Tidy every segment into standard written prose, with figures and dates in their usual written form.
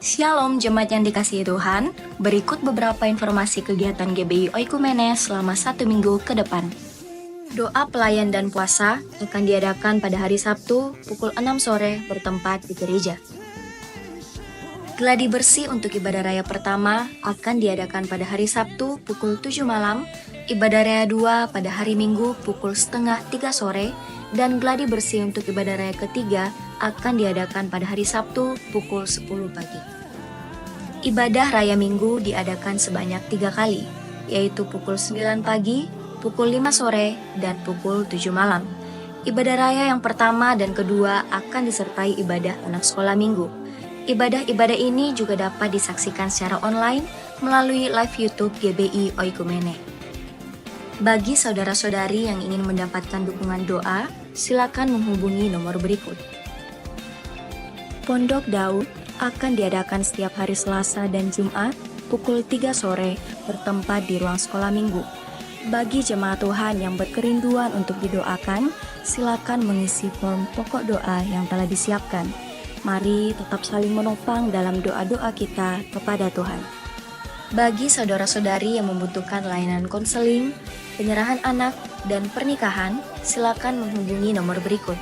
Shalom jemaat yang dikasihi Tuhan, berikut beberapa informasi kegiatan GBI Oikumene selama 1 minggu ke depan. Doa pelayan dan puasa akan diadakan pada hari Sabtu pukul 6 sore bertempat di gereja. Gladi bersih untuk ibadah raya pertama akan diadakan pada hari Sabtu pukul 7 malam, ibadah raya 2 pada hari Minggu pukul setengah 3 sore, dan gladi bersih untuk ibadah raya ketiga akan diadakan pada hari Sabtu pukul 10 pagi. Ibadah raya Minggu diadakan sebanyak 3 kali, yaitu pukul 9 pagi, pukul 5 sore, dan pukul 7 malam. Ibadah raya yang pertama dan kedua akan disertai ibadah anak sekolah minggu. Ibadah-ibadah ini juga dapat disaksikan secara online melalui live YouTube GBI Oikumene. Bagi saudara-saudari yang ingin mendapatkan dukungan doa, silakan menghubungi nomor berikut. Pondok Daud akan diadakan setiap hari Selasa dan Jumat pukul 3 sore bertempat di ruang sekolah minggu. Bagi jemaat Tuhan yang berkerinduan untuk didoakan, silakan mengisi form pokok doa yang telah disiapkan. Mari tetap saling menopang dalam doa-doa kita kepada Tuhan. Bagi saudara-saudari yang membutuhkan layanan konseling, penyerahan anak, dan pernikahan, silakan menghubungi nomor berikut.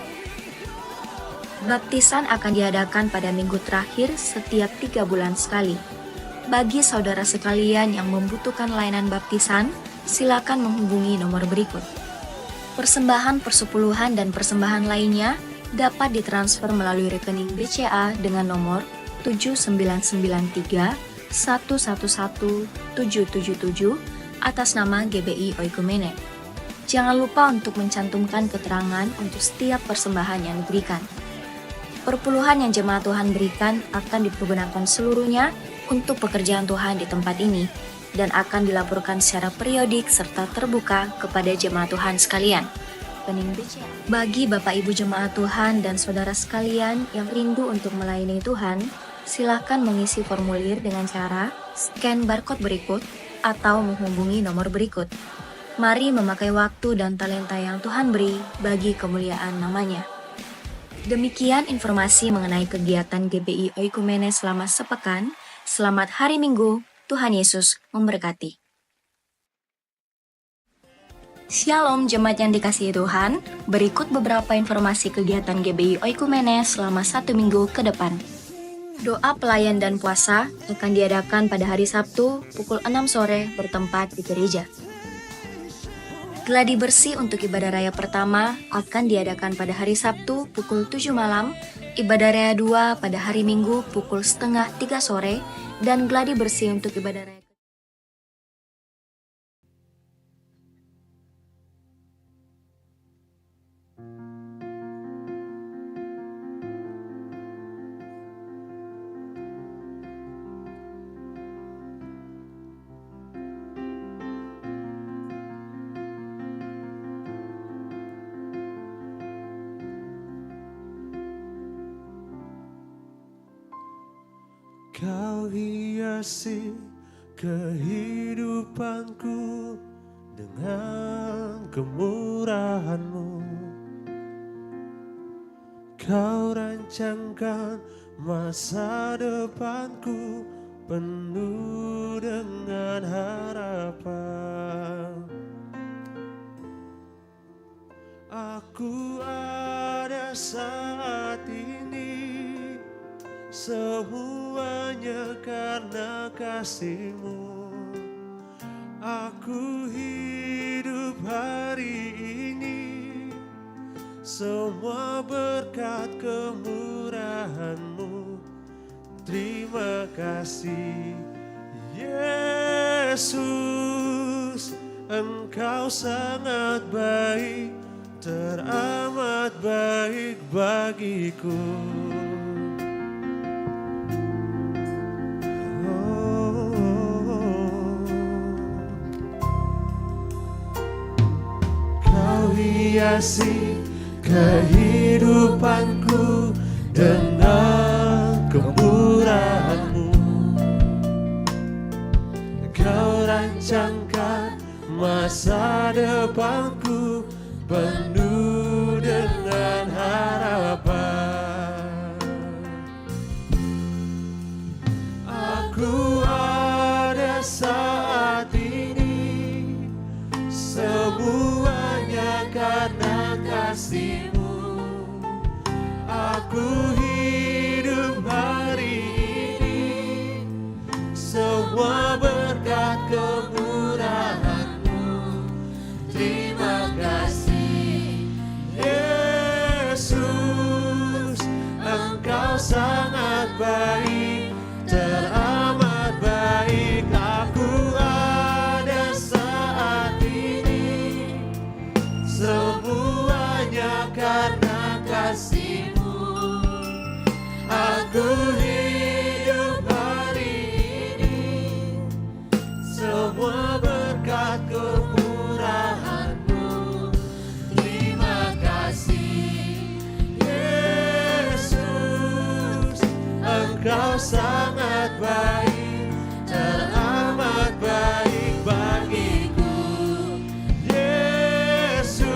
Baptisan akan diadakan pada minggu terakhir setiap 3 bulan sekali. Bagi saudara sekalian yang membutuhkan layanan baptisan, silakan menghubungi nomor berikut. Persembahan persepuluhan dan persembahan lainnya dapat ditransfer melalui rekening BCA dengan nomor 7993 111 777 atas nama GBI Oikumene. Jangan lupa untuk mencantumkan keterangan untuk setiap persembahan yang diberikan. Perpuluhan yang jemaat Tuhan berikan akan dipergunakan seluruhnya untuk pekerjaan Tuhan di tempat ini dan akan dilaporkan secara periodik serta terbuka kepada jemaat Tuhan sekalian. Bagi Bapak Ibu jemaat Tuhan dan saudara sekalian yang rindu untuk melayani Tuhan, silakan mengisi formulir dengan cara scan barcode berikut atau menghubungi nomor berikut. Mari memakai waktu dan talenta yang Tuhan beri bagi kemuliaan namanya. Demikian informasi mengenai kegiatan GBI Oikumene selama sepekan. Selamat hari Minggu, Tuhan Yesus memberkati. Shalom jemaat yang dikasihi Tuhan, berikut beberapa informasi kegiatan GBI Oikumene selama 1 minggu ke depan. Doa pelayan dan puasa akan diadakan pada hari Sabtu pukul 6 sore bertempat di gereja. Gladi bersih untuk ibadah raya pertama akan diadakan pada hari Sabtu pukul 7 malam, ibadah raya 2 pada hari Minggu pukul setengah 3 sore, dan gladi bersih untuk ibadah raya Kau hiasi kehidupanku dengan kemurahan-Mu. Kau rancangkan masa depanku penuh dengan harapan. Aku ada saat ini, semuanya karena kasih-Mu. Aku hidup hari ini, semua berkat kemurahan-Mu. Terima kasih Yesus, Engkau sangat baik, teramat baik bagiku. Hiasi kehidupanku dengan kemurahan-Mu. Kau rancangkan masa depanku penuh dengan harapan. Engkau sangat baik, teramat baik. Aku ada saat ini, semuanya karena kasih-Mu. Aku hidup hari ini, semua berkat kemurahan-Mu. Terima kasih Yesus, Engkau sangat baik, teramat baik bagiku. Yesus,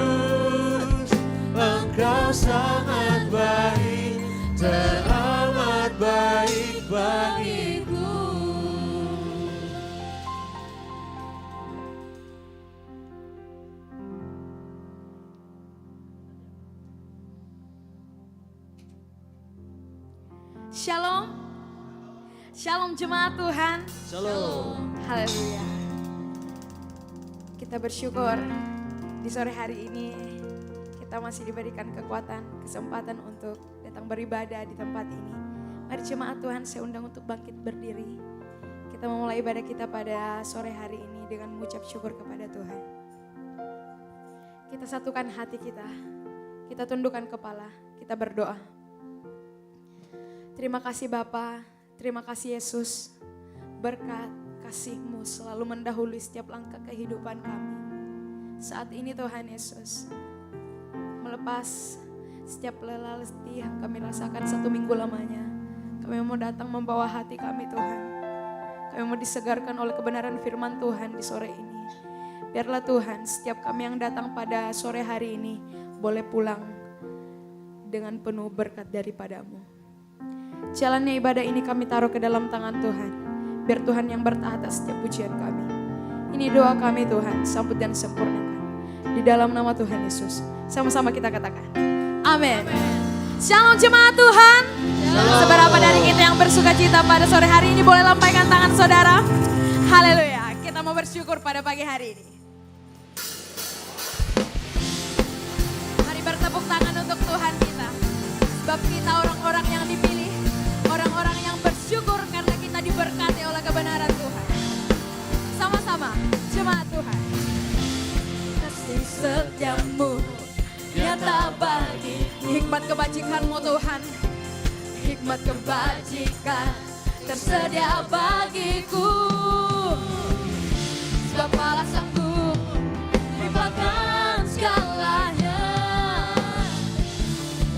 Engkau sangat baik, teramat baik bagiku. Shalom. Shalom jemaat Tuhan. Shalom. Haleluya. Kita bersyukur di sore hari ini kita masih diberikan kekuatan, kesempatan untuk datang beribadah di tempat ini. Mari jemaat Tuhan, saya undang untuk bangkit berdiri. Kita memulai ibadah kita pada sore hari ini dengan mengucap syukur kepada Tuhan. Kita satukan hati kita tundukkan kepala, kita berdoa. Terima kasih Bapa, terima kasih Yesus. Berkat kasih-Mu selalu mendahului setiap langkah kehidupan kami. Saat ini Tuhan Yesus, melepas setiap lelah letih yang kami rasakan 1 minggu lamanya. Kami mau datang membawa hati kami Tuhan. Kami mau disegarkan oleh kebenaran firman Tuhan di sore ini. Biarlah Tuhan, setiap kami yang datang pada sore hari ini boleh pulang dengan penuh berkat daripada-Mu. Jalannya ibadah ini kami taruh ke dalam tangan Tuhan. Biar Tuhan yang bertahta setiap pujian kami. Ini doa kami Tuhan, sambut dan sempurnakan. Di dalam nama Tuhan Yesus. Sama-sama kita katakan. Amin. Shalom jemaat Tuhan. Shalom. Seberapa dari kita yang bersuka cita pada sore hari ini boleh lambaikan tangan saudara. Haleluya. Kita mau bersyukur pada pagi hari ini. Mari bertepuk tangan untuk Tuhan kita. Sebab kita orang-orang yang dipilih. Orang-orang yang bersyukur karena kita diberkati oleh kebenaran Tuhan. Sama-sama jemaat Tuhan. Kasih setiamu nyata bagi. Hikmat kebajikan-Mu Tuhan. Hikmat kebajikan tersedia bagiku. Sebab Allah sanggup limpahkan segalanya.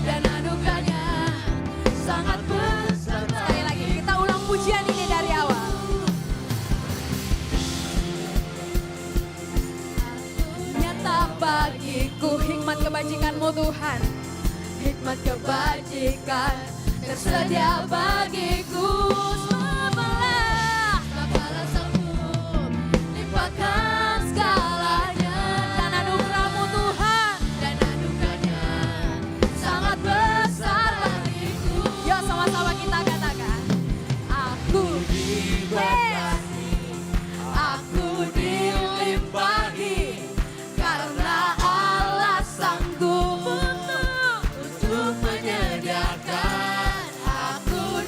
Dan anugerahnya sangat besar. Sekali lagi kita ulang pujian ini dari awal. Nyata bagiku hikmat kebajikan-Mu Tuhan. Hikmat kebajikan tersedia bagiku. Sebab Allah sanggup limpahkan segalanya. Dan anugerah-Mu Tuhan. Dan anugerahnya sangat besar bagiku. Yuk sama-sama kita katakan. Aku diberkati, aku dilimpahi, karena Allah sanggup untuk menyediakan. Aku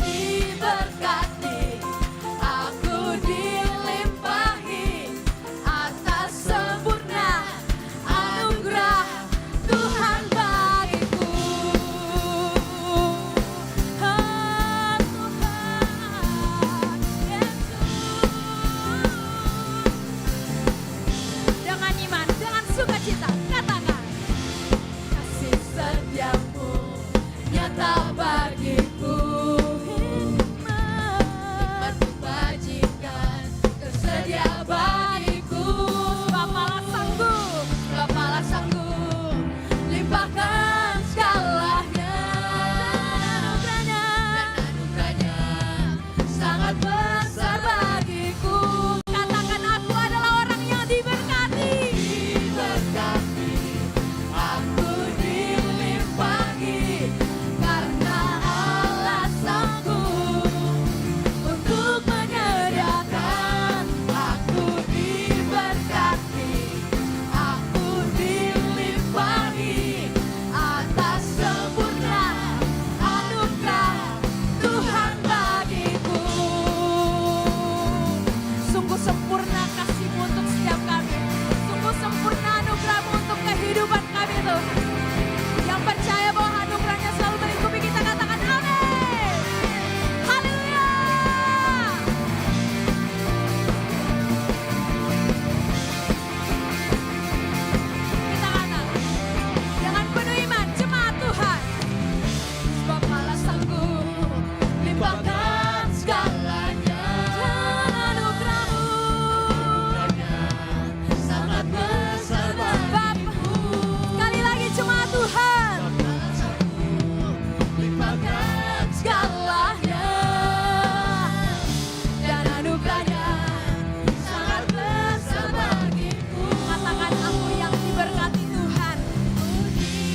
segalanya, dan anugerahnya sangat besar bagiku. Katakan aku yang diberkati Tuhan.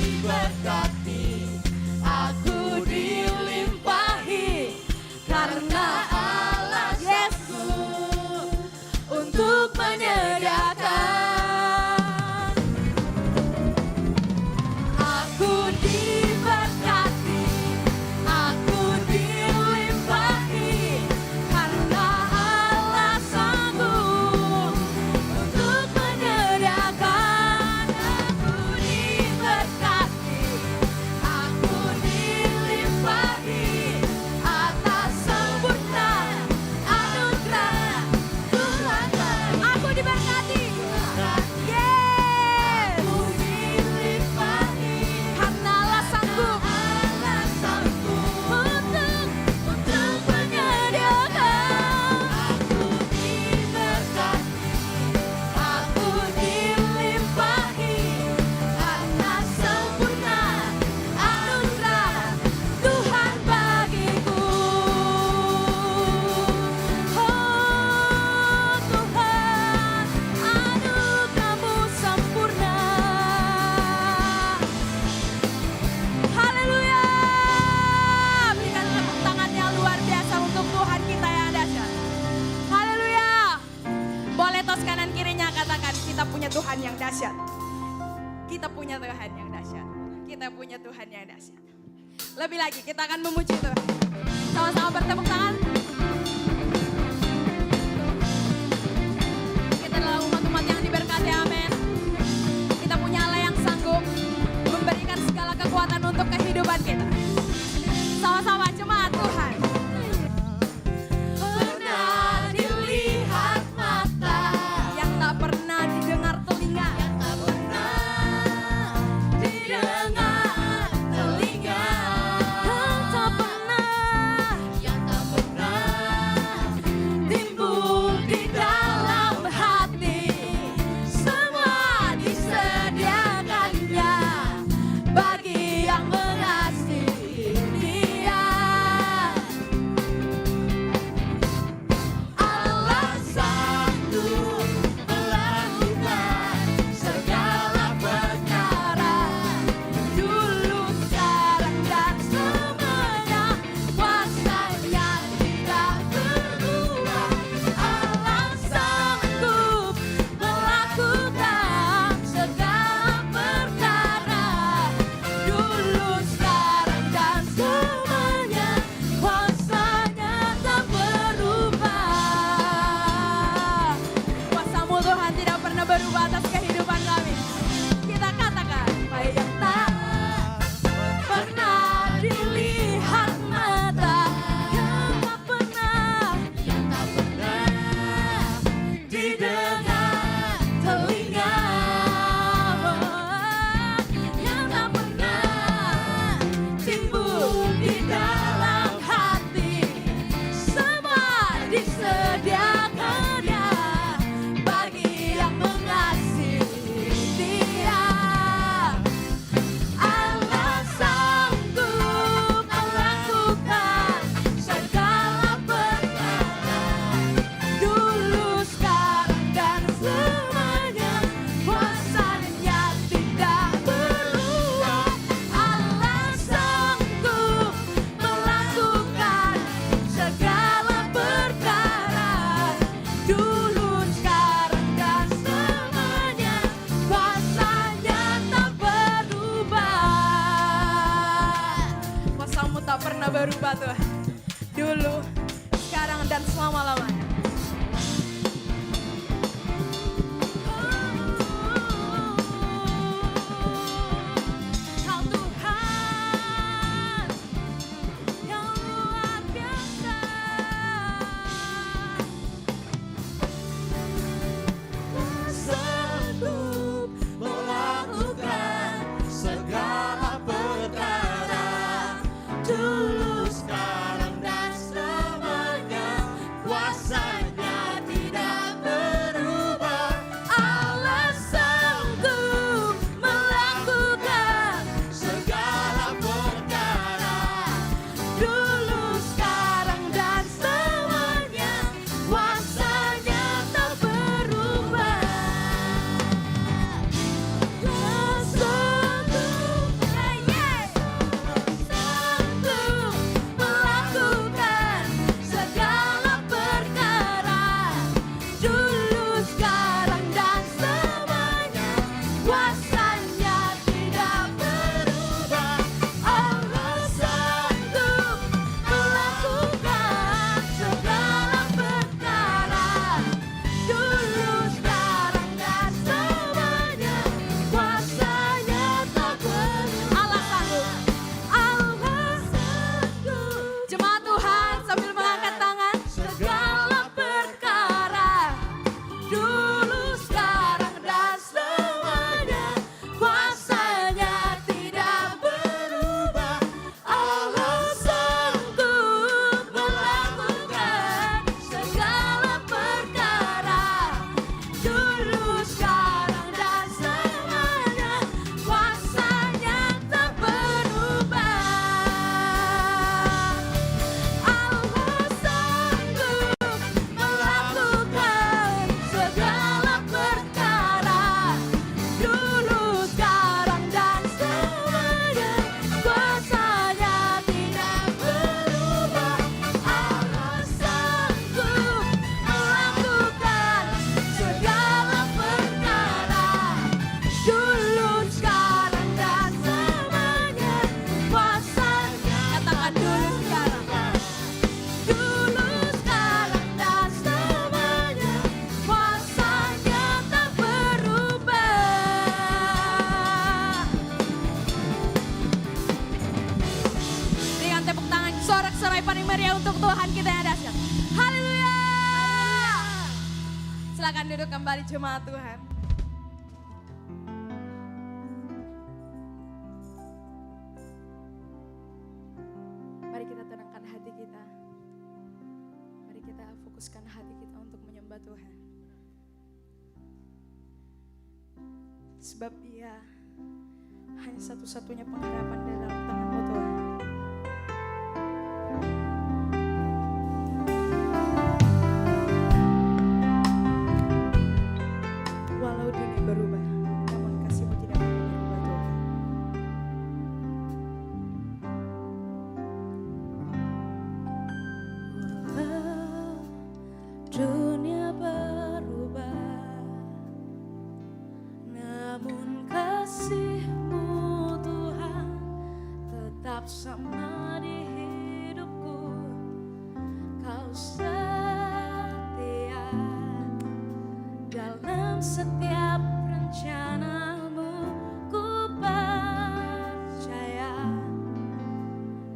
Diberkati, aku dilimpahi karena alasku untuk menyediakan. Aku diberkati, aku dilimpahi karena alasanku untuk menyediakan. Aku diberkati, aku dilimpahi atas sempurna anugerah Tuhan. Aku diberkati, yes. Aku dilimpahi karena alasanku untuk menyediakan. Aku diberkati, aku dilimpahi atas sempurna anugerah Tuhan bagiku. Oh Tuhan, anugerah-Mu sempurna. Haleluya. Berikan tepuk tangan yang luar biasa untuk Tuhan kita yang dahsyat. Haleluya. Boleh tos kanan kirinya katakan, kita punya Tuhan yang dahsyat. Kita punya Tuhan yang dahsyat. Kita punya Tuhan yang dahsyat. Lebih lagi kita akan memuji Tuhan. Sama-sama bertepuk tangan. Kita adalah umat-umat yang diberkati, amin. Kita punya Allah yang sanggup memberikan segala kekuatan untuk kehidupan kita. Sama-sama jemaat Tuhan. Pernah dilihat mata yang tak pernah didengar telinga, yang tak pernah didengar telinga, yang tak pernah timbul di dalam hati. Semua disediakannya bagi yang mengasihi Dia. Alasanku melakukan segala perkara, dulu, sekarang, dan selamanya. Kuasanya tidak berubah. Alasanku melakukan segala perkara, dulu, sekarang, dan selamanya. Kuasanya tak berubah. Kuasa-Mu Tuhan tidak pernah berubah atas kehidupan kami. Kita katakan, apa yang tak pernah dilihat mata, yang tak pernah didengar telinga, yang tak pernah timbul di dalam hati. Semua disediakannya bagi yang mengasihi Dia. Alasanku melakukan segala perkara, dulu, sekarang, dan selamanya. Kuasanya tidak berubah. Alasanku melakukan segala perkara, dulu, sekarang, dan selamanya. Kuasanya tak berubah. Kuasa-Mu tak pernah berubah Tuhan, dulu, sekarang, dan selama-lamanya. Kau Tuhan yang luar biasa. sanggup melakukan segala perkara, dulu, sekarang, dan selamanya. Kuasa Sorak-sorai paling meriah untuk Tuhan kita yang dahsyat. Haleluya. Silakan duduk kembali jemaat Tuhan. Mari kita tenangkan hati kita. Mari kita fokuskan hati kita untuk menyembah Tuhan. Sebab Dia hanya satu-satunya pengharapan dalam tangan-Mu Tuhan. Walau dunia berubah, namun kasih-Mu tidak pernah berubah Tuhan. Walau dunia berubah, namun kasih-Mu Tuhan tetap sama di hidupku. Kau setia dalam setiap rencana-Mu. Ku percaya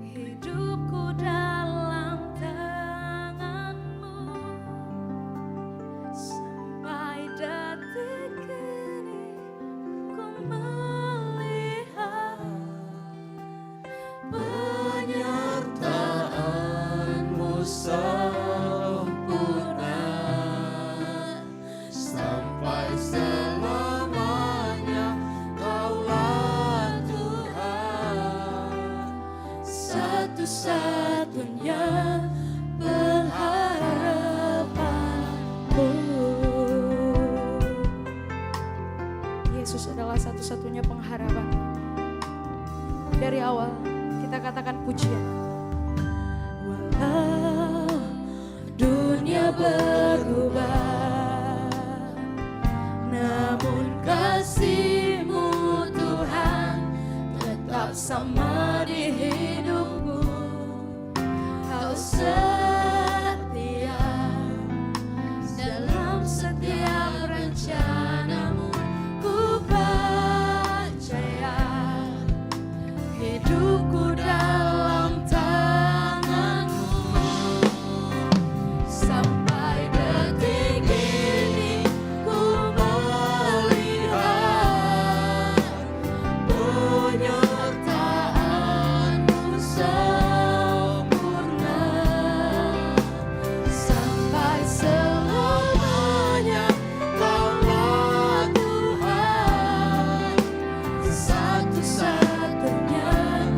hidupku dalam tangan-Mu. Sampai detik ini ku melihat penyertaan-Mu sempurna sampai selamanya. Kaulah Tuhan, satu-satunya pengharapanku. Yesus adalah satu-satunya pengharapan. Dari awal kita katakan pujian. Walau dunia berubah, namun kasih-Mu Tuhan tetap sama di hidupku. Kau setia dalam setiap rencana-Mu. Ku percaya hidupku dalam tangan-Mu. Sampai detik ini ku melihat Penyertaan-Mu sempurna sampai selamanya. Kaulah Tuhan, satu-satunya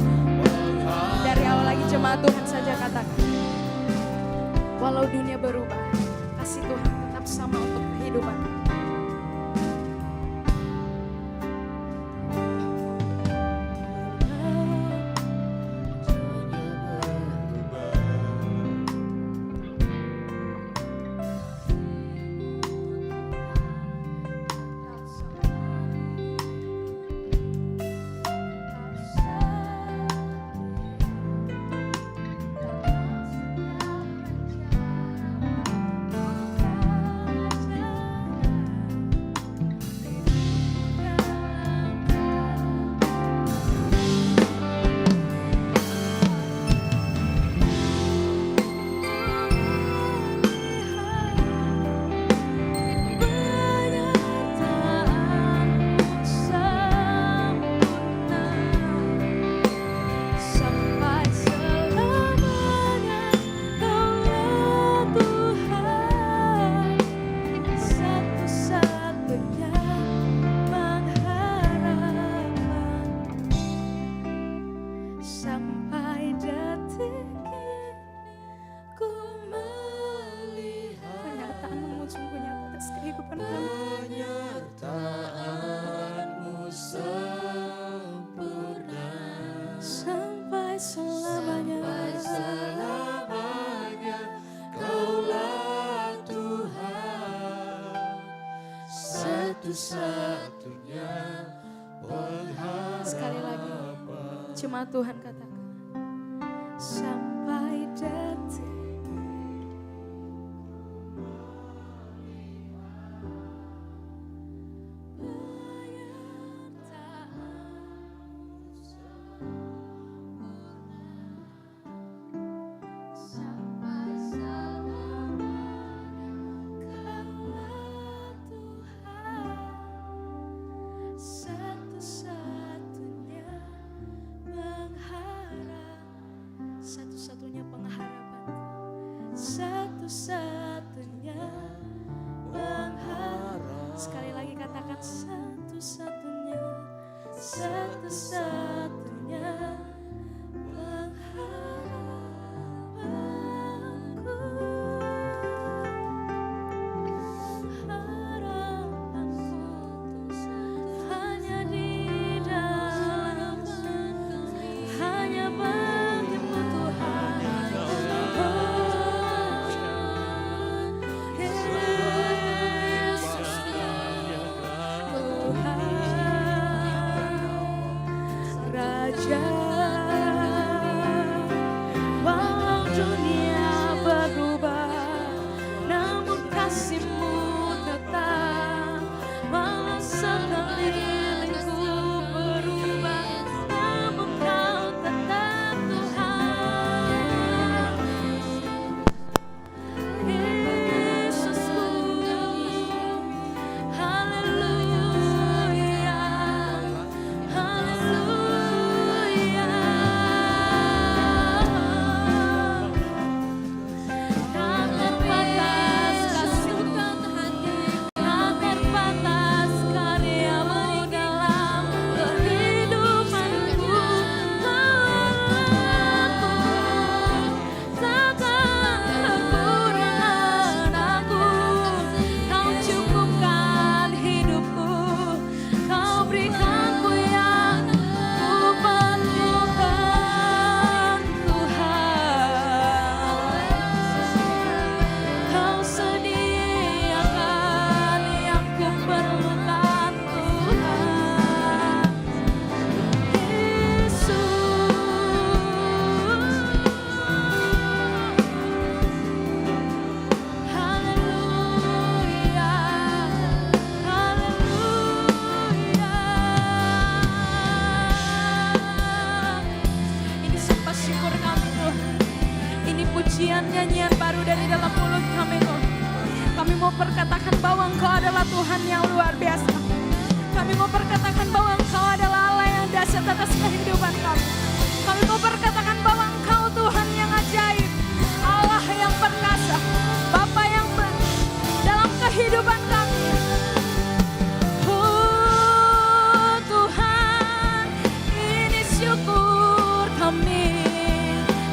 pengharapan. Dari awal lagi jemaat Tuhan saja katakan. Walau dunia berubah, kasih Tuhan tetap sama untuk kehidupan. satu-satunya pengharapan. Sekali lagi, cuma Tuhan katakan, sampai detik penyertaan. pujian nyanyian baru dari dalam mulut kami Tuhan. Kami mau perkatakan bahwa Engkau adalah Tuhan yang luar biasa. Kami mau perkatakan bahwa Engkau adalah Allah yang dahsyat atas kehidupan kami. Kami mau perkatakan bahwa Engkau Tuhan yang ajaib, Allah yang perkasa, Bapa yang dalam kehidupan kami. Oh Tuhan, ini syukur kami,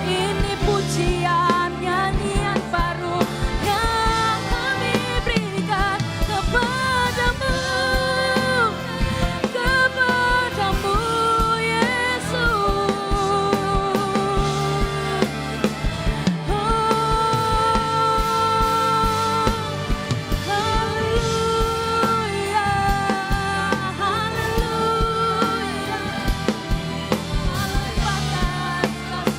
ini pujian nyanyian baru yang kami berikan kepadamu, kepadamu Yesus. Haleluya, haleluya. Batas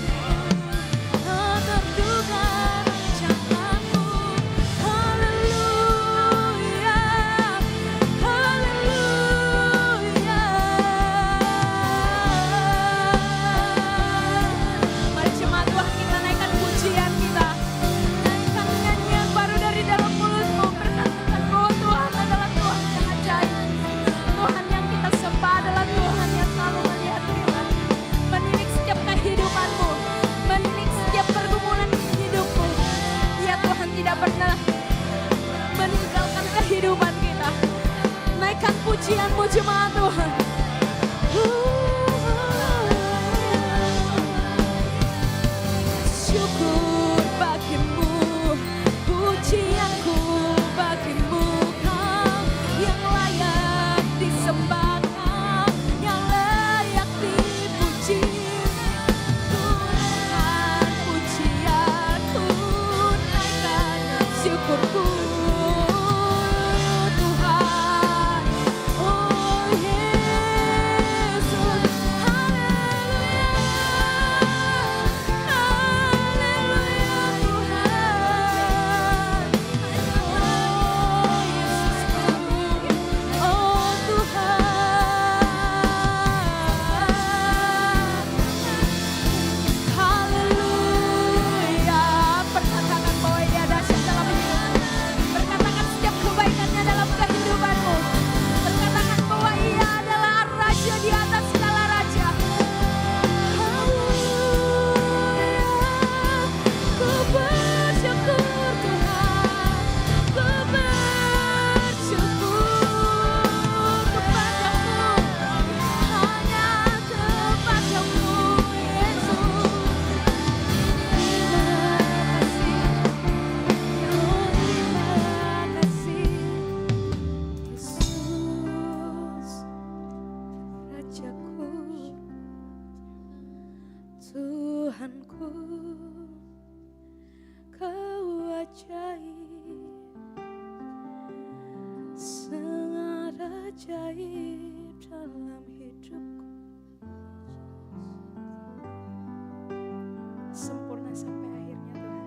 tak terduga rancanganmu. Haleluya, haleluya. Mari jemaat Tuhan, kita naikkan pujian kita, naikkan nyanyian baru dari dalam mulutmu, berkatakan bahwa Tuhan adalah Tuhan yang ajaib. Tuhan yang kita sembah adalah Tuhan yang selalu melihat kita, menilik setiap kehidupanmu, menilik setiap pergumulan hidupmu. Ya Tuhan tidak pernah meninggalkan kehidupan kita. Naikkan pujianmu jemaat Tuhan. Syukur bagimu, pujianku bagimu, Kau yang layak disembah, Kau yang layak dipuji. Naikkan pujianku, naikkan syukurku, Tuhan. Oh Yesus, haleluya, haleluya Tuhan. Oh Yesusku, oh Tuhan. Haleluya. Perkatakan bahwa Dia dahsyat dalam hidupmu. Perkatakan setiap kebaikannya dalam kehidupanmu. Perkatakan bahwa Ia adalah Raja di atas segala raja. Haleluya. Ku bersyukur Tuhan, ku bersyukur kepadamu, hanya kepadamu Yesus. Terima kasih, Yesus, Rajaku, Tuhanku, Kau ajaib, sangat ajaib dalam hidupku. Sempurna sampai akhirnya Tuhan,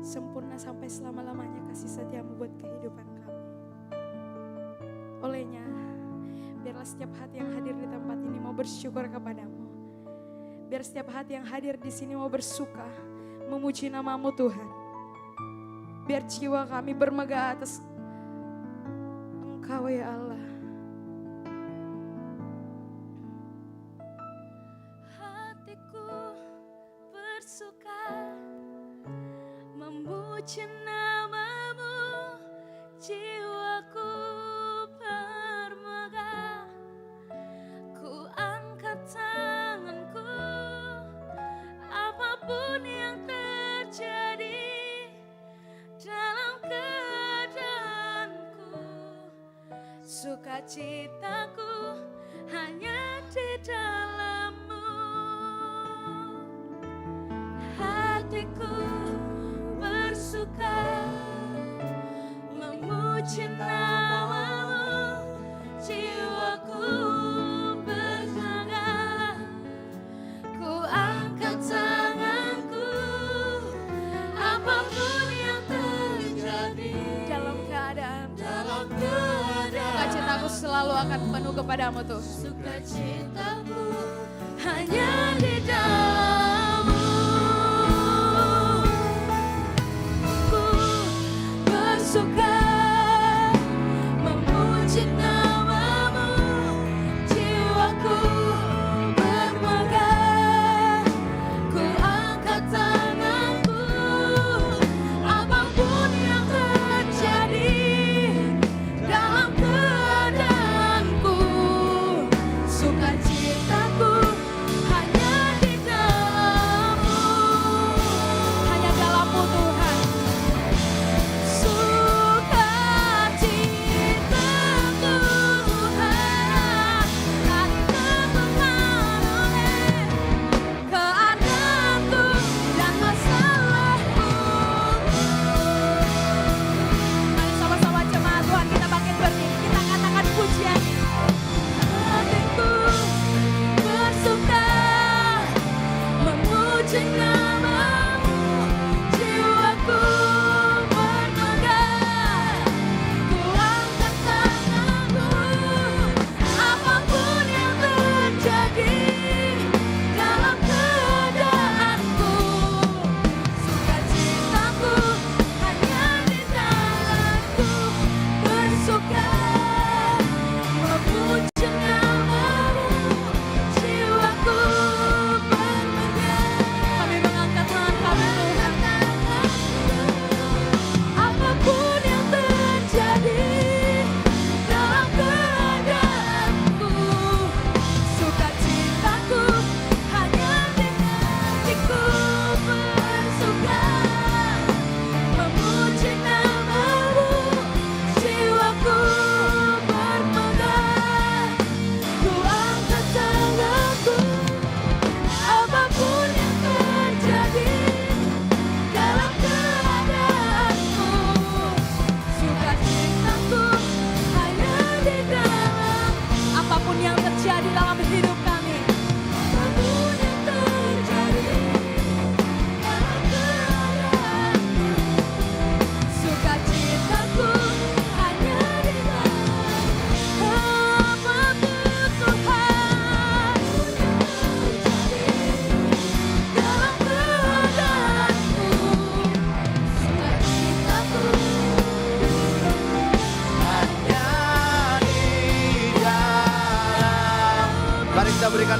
sempurna sampai selama-lamanya kasih setiamu buat kehidupan kami. Olehnya, biarlah setiap hati yang hadir di tempat ini mau bersyukur kepadamu. Biar setiap hati yang hadir di sini mau bersuka, memuji namamu Tuhan. Biar jiwa kami bermegah atas Engkau ya Allah. Hatiku bersuka memuji namamu, jiwaku bermegah. Ku angkat tanganku, apapun yang terjadi dalam keadaanku, sukacitaku hanya di dalam-Mu. Hatiku bersuka memuji namamu, jiwaku bermegah. Ku angkat tanganku, apapun yang terjadi dalam keadaan, sukacitaku selalu akan penuh kepadamu tuh. Sukacitaku hanya di dalam-Mu.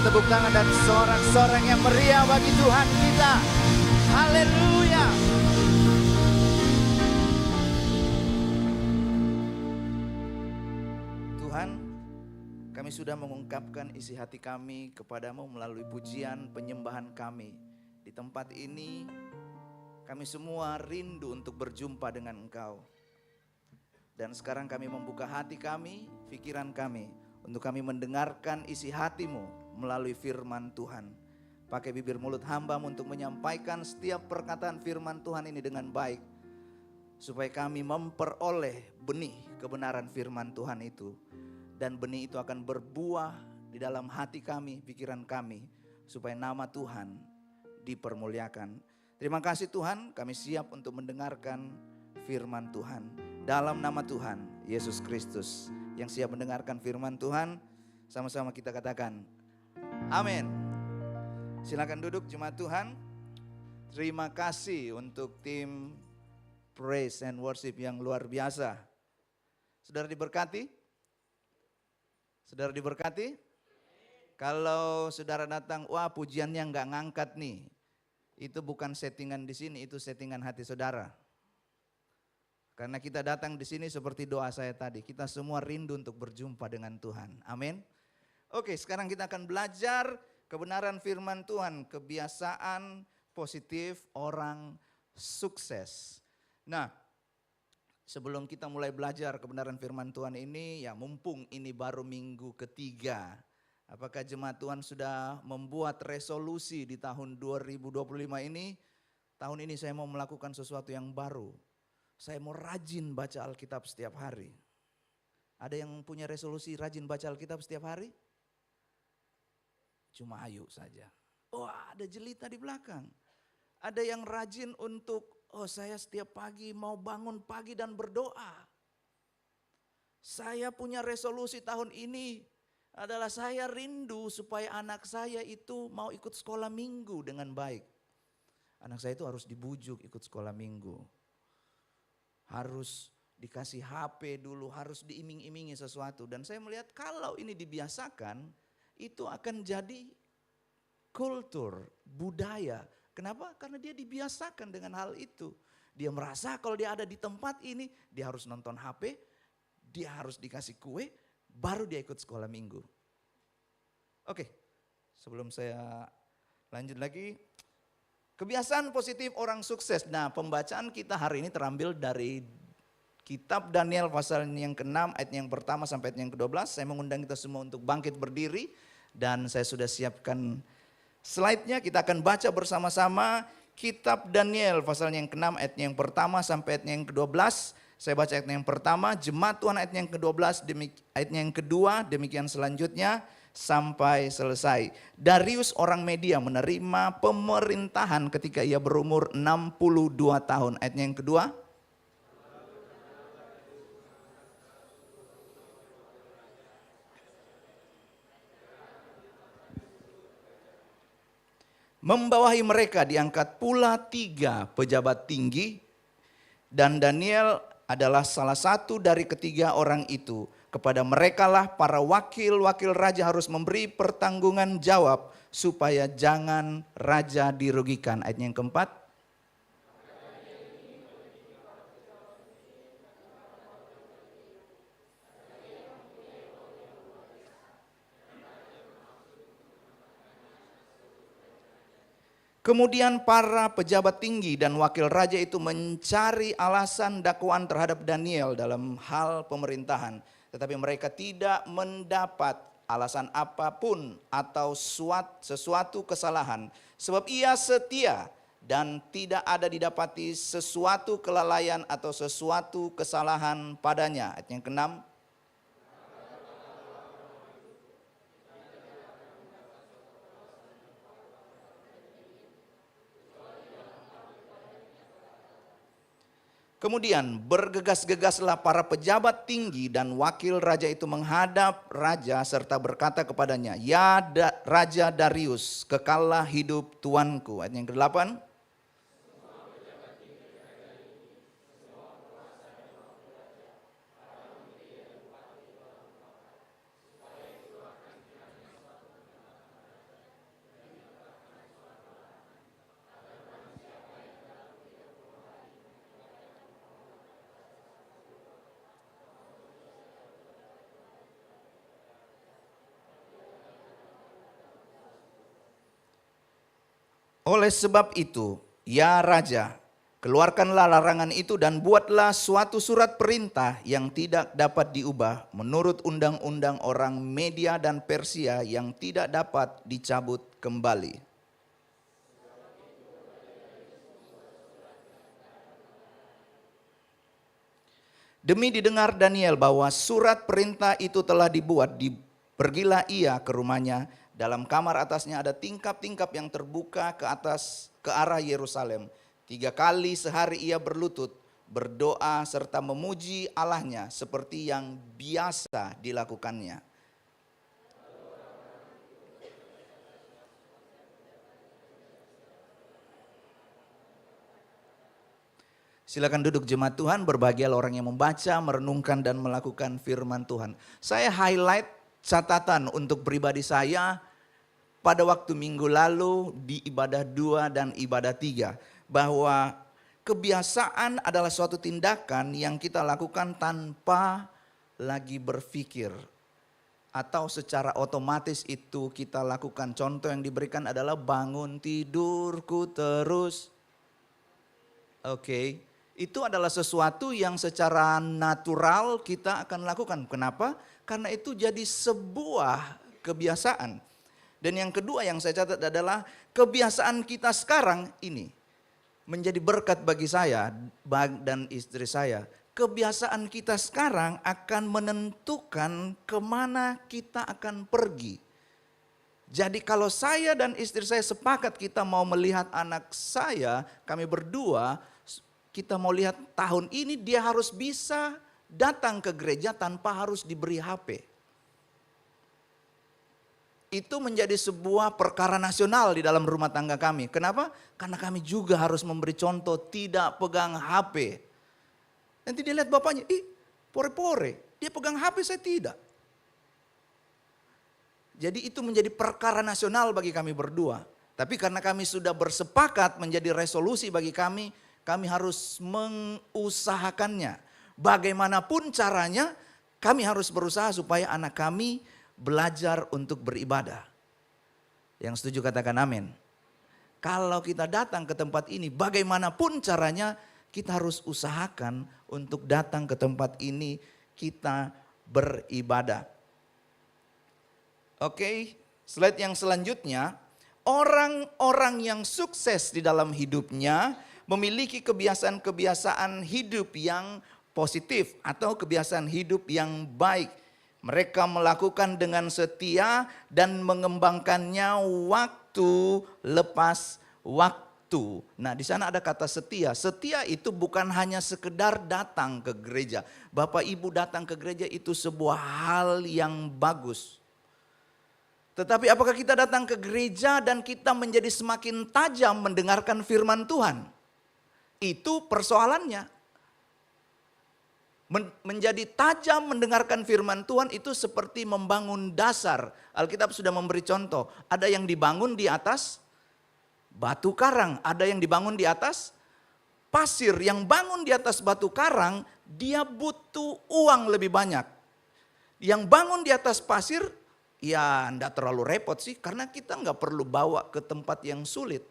berikan tepuk tangan dan sorak-sorai yang meriah bagi Tuhan kita. Haleluya. Tuhan, kami sudah mengungkapkan isi hati kami kepadamu melalui pujian penyembahan kami. Di tempat ini kami semua rindu untuk berjumpa dengan Engkau. Dan sekarang kami membuka hati kami, pikiran kami, untuk kami mendengarkan isi hati-Mu melalui firman Tuhan. Pakai bibir mulut hamba-Mu untuk menyampaikan setiap perkataan firman Tuhan ini dengan baik. Supaya kami memperoleh benih kebenaran firman Tuhan itu. Dan benih itu akan berbuah di dalam hati kami, pikiran kami. Supaya nama Tuhan dipermuliakan. Terima kasih Tuhan, kami siap untuk mendengarkan firman Tuhan. Dalam nama Tuhan, Yesus Kristus. Yang siap mendengarkan firman Tuhan, sama-sama kita katakan, amin. Silakan duduk jemaat Tuhan. Terima kasih untuk tim Praise and Worship yang luar biasa. Saudara diberkati? Saudara diberkati? Kalau saudara datang, wah pujiannya nggak ngangkat nih. Itu bukan settingan di sini, itu settingan hati saudara. Karena kita datang di sini seperti doa saya tadi. Kita semua rindu untuk berjumpa dengan Tuhan. Amin. Oke, sekarang kita akan belajar kebenaran firman Tuhan. Kebiasaan positif orang sukses. Nah, sebelum kita mulai belajar kebenaran firman Tuhan ini, ya mumpung ini baru minggu ketiga. Apakah jemaat Tuhan sudah membuat resolusi di tahun 2025 ini? Tahun ini saya mau melakukan sesuatu yang baru. Saya mau rajin baca Alkitab setiap hari. Ada yang punya resolusi rajin baca Alkitab setiap hari? Cuma Ayu saja. Wah, ada jelita di belakang. Ada yang rajin untuk, saya setiap pagi mau bangun pagi dan berdoa. Saya punya resolusi tahun ini adalah saya rindu supaya anak saya itu mau ikut sekolah minggu dengan baik. Anak saya itu harus dibujuk ikut sekolah minggu. Harus dikasih HP dulu, harus diiming-imingi sesuatu. Dan saya melihat kalau ini dibiasakan, itu akan jadi kultur, budaya. Kenapa? Karena dia dibiasakan dengan hal itu. Dia merasa kalau dia ada di tempat ini, dia harus nonton HP, dia harus dikasih kue, baru dia ikut sekolah minggu. Oke, sebelum saya lanjut lagi. Kebiasaan positif orang sukses. Nah, pembacaan kita hari ini terambil dari Kitab Daniel pasal yang ke-6 ayat yang pertama sampai ayat yang ke-12. Saya mengundang kita semua untuk bangkit berdiri dan saya sudah siapkan slide-nya. Kita akan baca bersama-sama Kitab Daniel pasal yang ke-6 ayat yang pertama sampai ayat yang ke-12. Saya baca ayat yang pertama, jemaat Tuhan ayat yang ke-12, ayat yang kedua, demikian selanjutnya sampai selesai. Darius orang Media menerima pemerintahan ketika ia berumur 62 tahun. Ayat yang kedua. Membawahi mereka diangkat pula 3 pejabat tinggi dan Daniel adalah salah satu dari ketiga orang itu. Kepada merekalah para wakil-wakil raja harus memberi pertanggungan jawab supaya jangan raja dirugikan. Ayat yang keempat. Kemudian para pejabat tinggi dan wakil raja itu mencari alasan dakwaan terhadap Daniel dalam hal pemerintahan. Tetapi mereka tidak mendapat alasan apapun atau sesuatu kesalahan. Sebab ia setia dan tidak ada didapati sesuatu kelalaian atau sesuatu kesalahan padanya. Ayat yang ke-6. Kemudian bergegas-gegaslah para pejabat tinggi dan wakil raja itu menghadap raja serta berkata kepadanya, "Ya Raja Darius, kekallah hidup tuanku." Ayat yang ke-8. Oleh sebab itu, ya Raja, keluarkanlah larangan itu dan buatlah suatu surat perintah yang tidak dapat diubah menurut undang-undang orang Media dan Persia yang tidak dapat dicabut kembali. Demi didengar Daniel bahwa surat perintah itu telah dibuat, pergilah ia ke rumahnya. Dalam kamar atasnya ada tingkap-tingkap yang terbuka ke atas ke arah Yerusalem. 3 kali sehari ia berlutut, berdoa serta memuji Allahnya seperti yang biasa dilakukannya. Silakan duduk jemaat Tuhan, berbahagialah orang yang membaca, merenungkan dan melakukan firman Tuhan. Saya highlight catatan untuk pribadi saya pada waktu minggu lalu di ibadah 2 dan ibadah 3. Bahwa kebiasaan adalah suatu tindakan yang kita lakukan tanpa lagi berpikir. Atau secara otomatis itu kita lakukan. Contoh yang diberikan adalah bangun tidurku terus. Oke. Itu adalah sesuatu yang secara natural kita akan lakukan. Kenapa? Karena itu jadi sebuah kebiasaan. Dan yang kedua yang saya catat adalah kebiasaan kita sekarang ini menjadi berkat bagi saya dan istri saya. Kebiasaan kita sekarang akan menentukan kemana kita akan pergi. Jadi kalau saya dan istri saya sepakat kita mau melihat anak saya, kami berdua, kita mau lihat tahun ini dia harus bisa datang ke gereja tanpa harus diberi HP. Itu menjadi sebuah perkara nasional di dalam rumah tangga kami. Kenapa? Karena kami juga harus memberi contoh tidak pegang HP. Nanti dia lihat bapaknya, pore-pore, dia pegang HP, saya tidak. Jadi itu menjadi perkara nasional bagi kami berdua. Tapi karena kami sudah bersepakat menjadi resolusi bagi kami harus mengusahakannya. Bagaimanapun caranya, kami harus berusaha supaya anak kami belajar untuk beribadah. Yang setuju katakan amin. Kalau kita datang ke tempat ini, bagaimanapun caranya, kita harus usahakan untuk datang ke tempat ini, kita beribadah. Oke, slide yang selanjutnya. Orang-orang yang sukses di dalam hidupnya memiliki kebiasaan-kebiasaan hidup yang positif atau kebiasaan hidup yang baik. Mereka melakukan dengan setia dan mengembangkannya waktu lepas waktu. Nah, di sana ada kata setia. Setia itu bukan hanya sekedar datang ke gereja. Bapak Ibu datang ke gereja itu sebuah hal yang bagus. Tetapi apakah kita datang ke gereja dan kita menjadi semakin tajam mendengarkan firman Tuhan? Itu persoalannya. Menjadi tajam mendengarkan firman Tuhan itu seperti membangun dasar. Alkitab sudah memberi contoh. Ada yang dibangun di atas batu karang. Ada yang dibangun di atas pasir. Yang bangun di atas batu karang, dia butuh uang lebih banyak. Yang bangun di atas pasir, ya enggak terlalu repot sih. Karena kita enggak perlu bawa ke tempat yang sulit.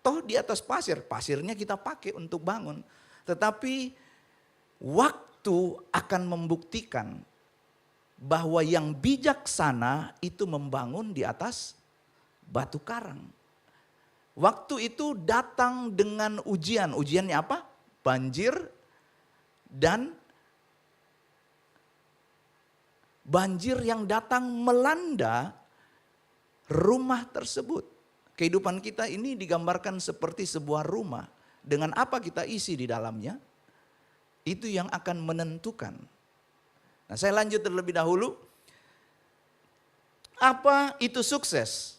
Toh di atas pasir, pasirnya kita pakai untuk bangun. Tetapi waktu akan membuktikan bahwa yang bijaksana itu membangun di atas batu karang. Waktu itu datang dengan ujian. Ujiannya apa? Banjir dan banjir yang datang melanda rumah tersebut. Kehidupan kita ini digambarkan seperti sebuah rumah. Dengan apa kita isi di dalamnya, itu yang akan menentukan. Nah, saya lanjut terlebih dahulu. Apa itu sukses?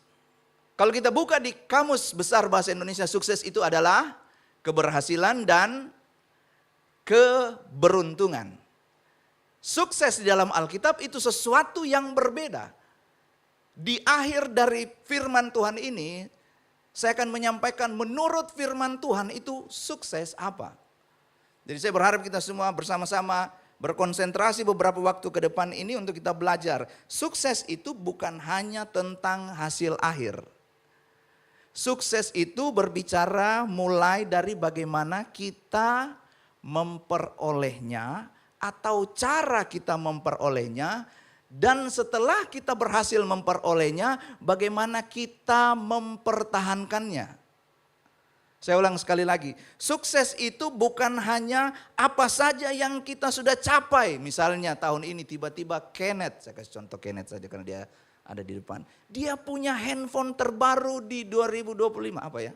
Kalau kita buka di Kamus Besar Bahasa Indonesia, sukses itu adalah keberhasilan dan keberuntungan. Sukses di dalam Alkitab itu sesuatu yang berbeda. Di akhir dari firman Tuhan ini, saya akan menyampaikan menurut firman Tuhan itu sukses apa. Jadi saya berharap kita semua bersama-sama berkonsentrasi beberapa waktu ke depan ini untuk kita belajar. Sukses itu bukan hanya tentang hasil akhir. Sukses itu berbicara mulai dari bagaimana kita memperolehnya atau cara kita memperolehnya, dan setelah kita berhasil memperolehnya, bagaimana kita mempertahankannya. Saya ulang sekali lagi, sukses itu bukan hanya apa saja yang kita sudah capai. Misalnya tahun ini tiba-tiba Kenneth, saya kasih contoh Kenneth saja karena dia ada di depan. Dia punya handphone terbaru di 2025, apa ya?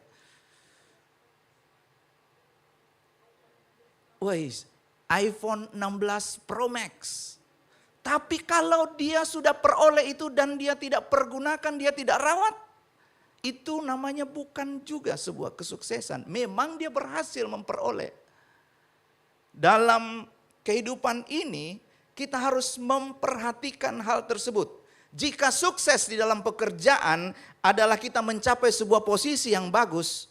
Wais, iPhone 16 Pro Max. Tapi kalau dia sudah peroleh itu dan dia tidak pergunakan, dia tidak rawat, itu namanya bukan juga sebuah kesuksesan. Memang dia berhasil memperoleh. Dalam kehidupan ini kita harus memperhatikan hal tersebut. Jika sukses di dalam pekerjaan adalah kita mencapai sebuah posisi yang bagus,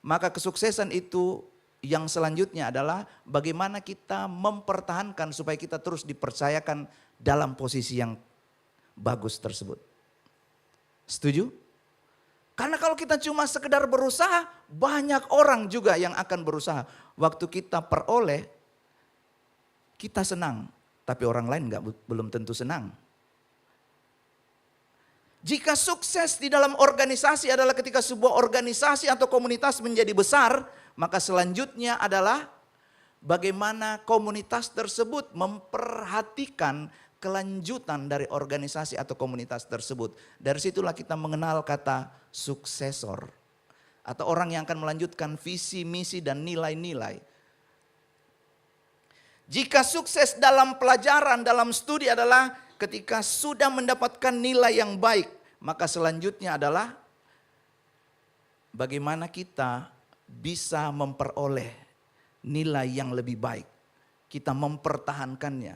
maka kesuksesan itu yang selanjutnya adalah bagaimana kita mempertahankan supaya kita terus dipercayakan dalam posisi yang bagus tersebut. Setuju? Karena kalau kita cuma sekedar berusaha, banyak orang juga yang akan berusaha. Waktu kita peroleh, kita senang, tapi orang lain belum tentu senang. Jika sukses di dalam organisasi adalah ketika sebuah organisasi atau komunitas menjadi besar, maka selanjutnya adalah bagaimana komunitas tersebut memperhatikan kelanjutan dari organisasi atau komunitas tersebut. Dari situlah kita mengenal kata suksesor atau orang yang akan melanjutkan visi, misi, dan nilai-nilai. Jika sukses dalam pelajaran, dalam studi adalah ketika sudah mendapatkan nilai yang baik, maka selanjutnya adalah bagaimana kita bisa memperoleh nilai yang lebih baik. Kita mempertahankannya.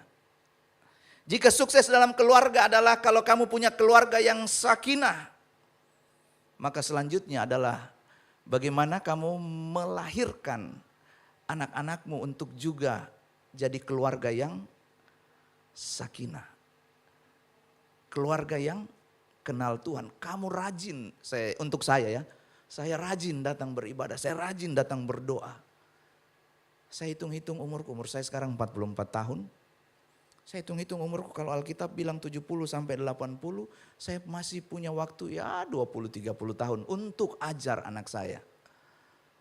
Jika sukses dalam keluarga adalah kalau kamu punya keluarga yang sakinah, maka selanjutnya adalah bagaimana kamu melahirkan anak-anakmu untuk juga jadi keluarga yang sakinah. Keluarga yang kenal Tuhan. Kamu rajin, untuk saya ya, saya rajin datang beribadah, saya rajin datang berdoa. Saya hitung-hitung umur saya sekarang 44 tahun. Saya hitung-hitung umurku, kalau Alkitab bilang 70 sampai 80, saya masih punya waktu ya 20-30 tahun untuk ajar anak saya.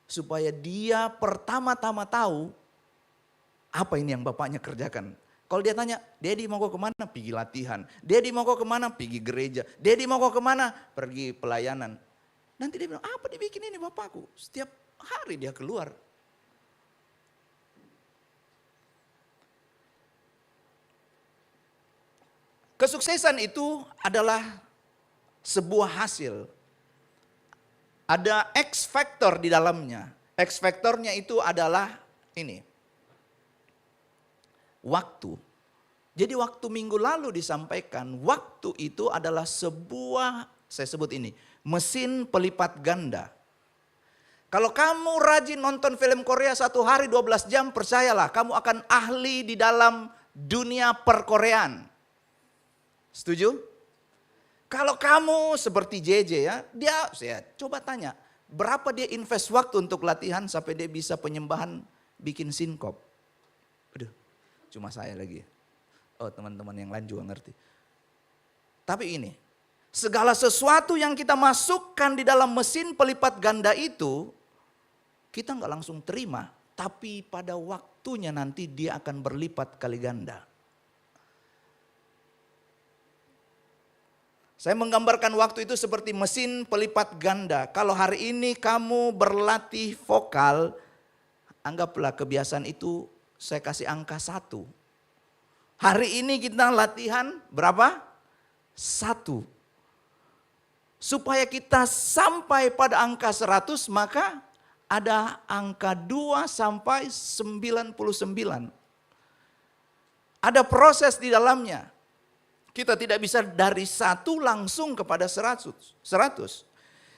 Supaya dia pertama-tama tahu apa ini yang bapaknya kerjakan. Kalau dia tanya, Daddy mau kau kemana? Pergi latihan. Daddy mau kau kemana? Pergi gereja. Daddy mau kau kemana? Pergi pelayanan. Nanti dia bilang, apa dibikin ini bapakku? Setiap hari dia keluar. Kesuksesan itu adalah sebuah hasil. Ada X factor di dalamnya. X factornya itu adalah ini. Waktu. Jadi waktu minggu lalu disampaikan, waktu itu adalah sebuah, saya sebut ini, mesin pelipat ganda. Kalau kamu rajin nonton film Korea 1 hari 12 jam, percayalah kamu akan ahli di dalam dunia perkoreaan. Setuju? Kalau kamu seperti JJ ya, saya coba tanya, berapa dia invest waktu untuk latihan sampai dia bisa penyembahan bikin sinkop? Aduh. Cuma saya lagi. Oh, teman-teman yang lain juga ngerti. Tapi ini, segala sesuatu yang kita masukkan di dalam mesin pelipat ganda itu, kita nggak langsung terima. Tapi pada waktunya nanti dia akan berlipat kali ganda. Saya menggambarkan waktu itu seperti mesin pelipat ganda. Kalau hari ini kamu berlatih vokal, anggaplah kebiasaan itu saya kasih angka 1. Hari ini kita latihan berapa? 1. Supaya kita sampai pada angka 100 maka ada angka 2 sampai 99. Ada proses di dalamnya. Kita tidak bisa dari 1 langsung kepada 100.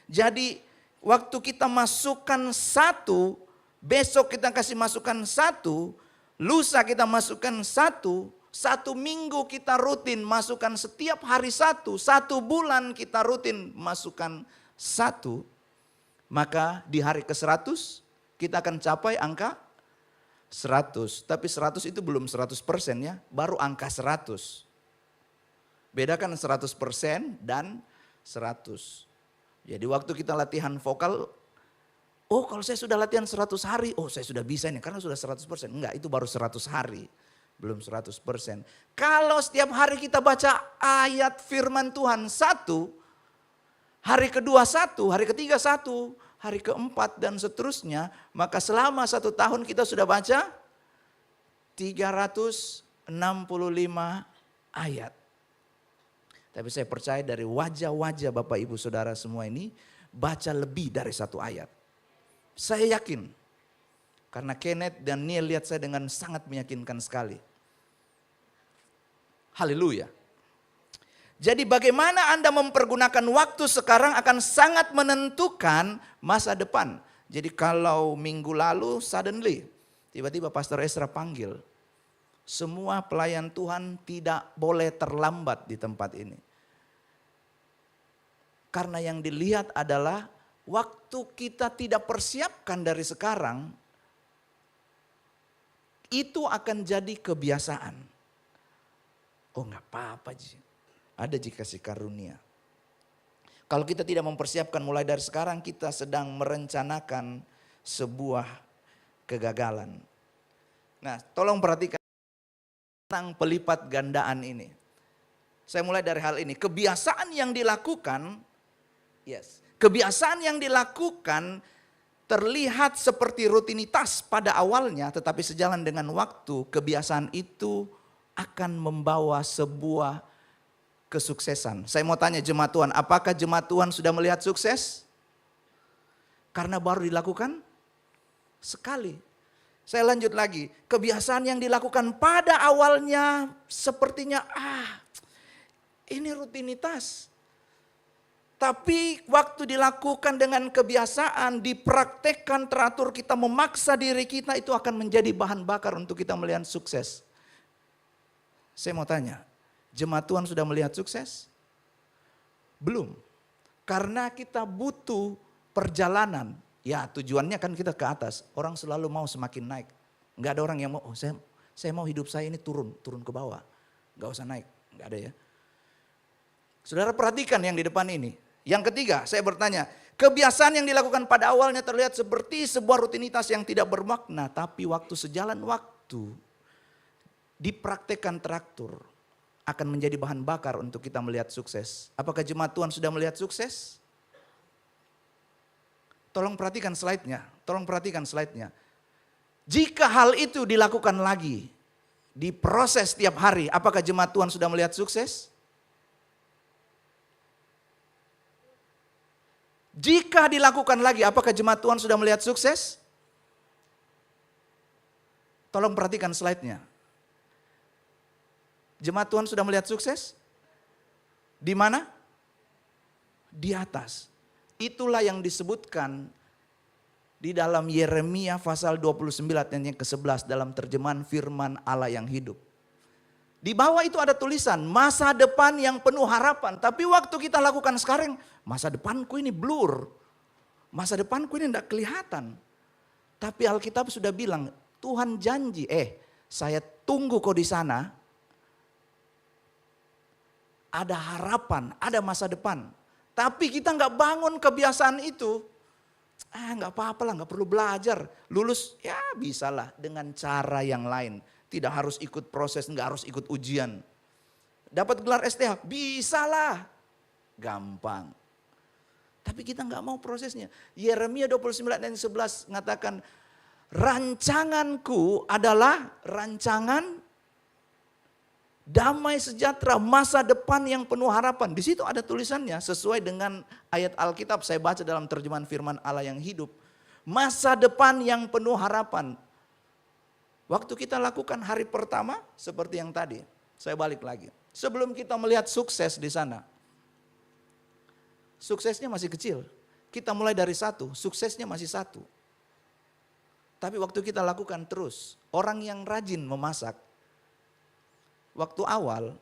Jadi waktu kita masukkan 1, besok kita kasih masukkan 1, lusa kita masukkan 1 minggu kita rutin masukkan setiap hari 1 bulan kita rutin masukkan 1, Maka di hari ke-100 kita akan capai angka 100. Tapi 100 itu belum 100% ya, baru angka 100. Bedakan 100% dan 100. Jadi waktu kita latihan vokal, oh kalau saya sudah latihan 100 hari, oh saya sudah bisa ini karena sudah 100%. Enggak, itu baru 100 hari, belum 100%. Kalau setiap hari kita baca ayat firman Tuhan 1, hari kedua 1, hari ketiga 1, hari keempat dan seterusnya, maka selama 1 tahun kita sudah baca 365 ayat. Tapi saya percaya dari wajah-wajah Bapak Ibu Saudara semua ini baca lebih dari 1 ayat. Saya yakin. Karena Kenneth dan Neil lihat saya dengan sangat meyakinkan sekali. Haleluya. Jadi bagaimana Anda mempergunakan waktu sekarang akan sangat menentukan masa depan. Jadi kalau minggu lalu suddenly tiba-tiba Pastor Ezra panggil. Semua pelayan Tuhan tidak boleh terlambat di tempat ini. Karena yang dilihat adalah waktu kita tidak persiapkan dari sekarang, itu akan jadi kebiasaan. Oh enggak apa-apa Ji, ada jika kasih karunia. Kalau kita tidak mempersiapkan mulai dari sekarang, kita sedang merencanakan sebuah kegagalan. Nah tolong perhatikan tentang pelipat gandaan ini. Saya mulai dari hal ini. Kebiasaan yang dilakukan, kebiasaan yang dilakukan terlihat seperti rutinitas pada awalnya, tetapi sejalan dengan waktu, kebiasaan itu akan membawa sebuah kesuksesan. Saya mau tanya jemaat Tuhan, apakah jemaat Tuhan sudah melihat sukses? Karena baru dilakukan sekali. Saya lanjut lagi, kebiasaan yang dilakukan pada awalnya sepertinya ini rutinitas. Tapi waktu dilakukan dengan kebiasaan, dipraktekkan teratur, kita memaksa diri kita, itu akan menjadi bahan bakar untuk kita melihat sukses. Saya mau tanya, jemaat Tuhan sudah melihat sukses? Belum. Karena kita butuh perjalanan. Ya tujuannya kan kita ke atas. Orang selalu mau semakin naik. Enggak ada orang yang mau, saya mau hidup saya ini turun ke bawah. Enggak usah naik, enggak ada ya. Saudara perhatikan yang di depan ini. Yang ketiga, saya bertanya, kebiasaan yang dilakukan pada awalnya terlihat seperti sebuah rutinitas yang tidak bermakna. Tapi waktu sejalan waktu, dipraktekkan teratur, akan menjadi bahan bakar untuk kita melihat sukses. Apakah jemaat Tuhan sudah melihat sukses? Tolong perhatikan slide-nya. Jika hal itu dilakukan lagi, diproses setiap hari, apakah jemaat Tuhan sudah melihat sukses? Jika dilakukan lagi, apakah jemaat Tuhan sudah melihat sukses? Tolong perhatikan slide-nya. Jemaat Tuhan sudah melihat sukses? Di mana? Di atas. Itulah yang disebutkan di dalam Yeremia pasal 29 yang ke-11 dalam terjemahan firman Allah yang hidup. Di bawah itu ada tulisan masa depan yang penuh harapan. Tapi waktu kita lakukan sekarang, masa depanku ini blur. Masa depanku ini tidak kelihatan. Tapi Alkitab sudah bilang, Tuhan janji, saya tunggu kau di sana. Ada harapan, ada masa depan. Tapi kita nggak bangun kebiasaan itu. Nggak apa-apa lah, nggak perlu belajar. Lulus, ya bisalah dengan cara yang lain. Tidak harus ikut proses, nggak harus ikut ujian. Dapat gelar STH, bisalah. Gampang. Tapi kita nggak mau prosesnya. Yeremia 29 dan 11 mengatakan, rancanganku adalah rancangan damai sejahtera, masa depan yang penuh harapan. Di situ ada tulisannya sesuai dengan ayat Alkitab. Saya baca dalam terjemahan firman Allah yang hidup. Masa depan yang penuh harapan. Waktu kita lakukan hari pertama seperti yang tadi. Saya balik lagi. Sebelum kita melihat sukses di sana. Suksesnya masih kecil. Kita mulai dari 1, suksesnya masih 1. Tapi waktu kita lakukan terus. Orang yang rajin memasak. Waktu awal,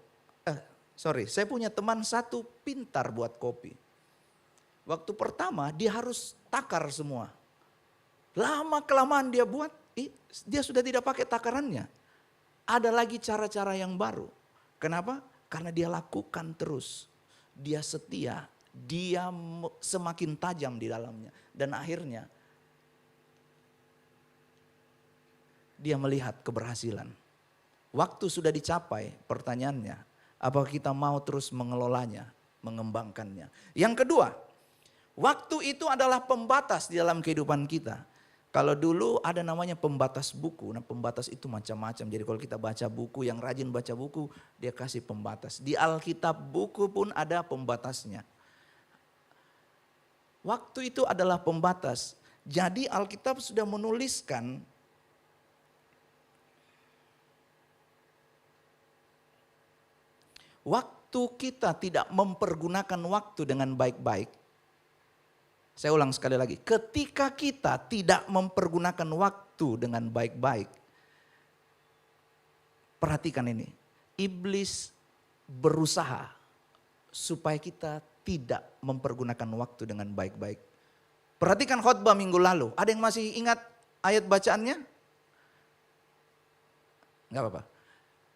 saya punya teman satu pintar buat kopi. Waktu pertama dia harus takar semua. Lama kelamaan dia buat, dia sudah tidak pakai takarannya. Ada lagi cara-cara yang baru. Kenapa? Karena dia lakukan terus. Dia setia, dia semakin tajam di dalamnya. Dan akhirnya dia melihat keberhasilan. Waktu sudah dicapai, pertanyaannya, apakah kita mau terus mengelolanya, mengembangkannya? Yang kedua, waktu itu adalah pembatas di dalam kehidupan kita. Kalau dulu ada namanya pembatas buku, nah pembatas itu macam-macam. Jadi kalau kita baca buku, yang rajin baca buku, dia kasih pembatas. Di Alkitab buku pun ada pembatasnya. Waktu itu adalah pembatas. Jadi Alkitab sudah menuliskan waktu kita tidak mempergunakan waktu dengan baik-baik. Saya ulang sekali lagi, ketika kita tidak mempergunakan waktu dengan baik-baik, perhatikan ini, iblis berusaha supaya kita tidak mempergunakan waktu dengan baik-baik. Perhatikan khotbah minggu lalu, ada yang masih ingat ayat bacaannya? Enggak apa-apa.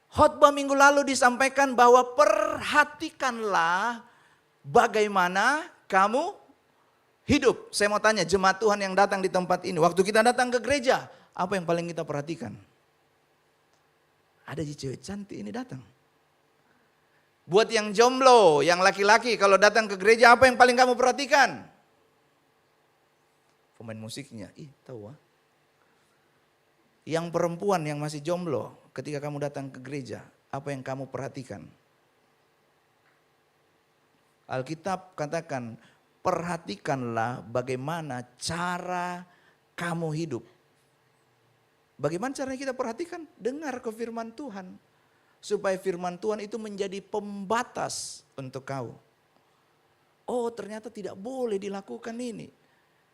Khotbah minggu lalu disampaikan bahwa perhatikanlah bagaimana kamu hidup. Saya mau tanya jemaat Tuhan yang datang di tempat ini. Waktu kita datang ke gereja, apa yang paling kita perhatikan? Ada cewek cantik ini datang. Buat yang jomblo, yang laki-laki kalau datang ke gereja apa yang paling kamu perhatikan? Pemain musiknya, tahu ah. Yang perempuan yang masih jomblo, ketika kamu datang ke gereja, apa yang kamu perhatikan? Alkitab katakan, perhatikanlah bagaimana cara kamu hidup. Bagaimana caranya kita perhatikan? Dengar ke firman Tuhan. Supaya firman Tuhan itu menjadi pembatas untuk kau. Oh ternyata tidak boleh dilakukan ini.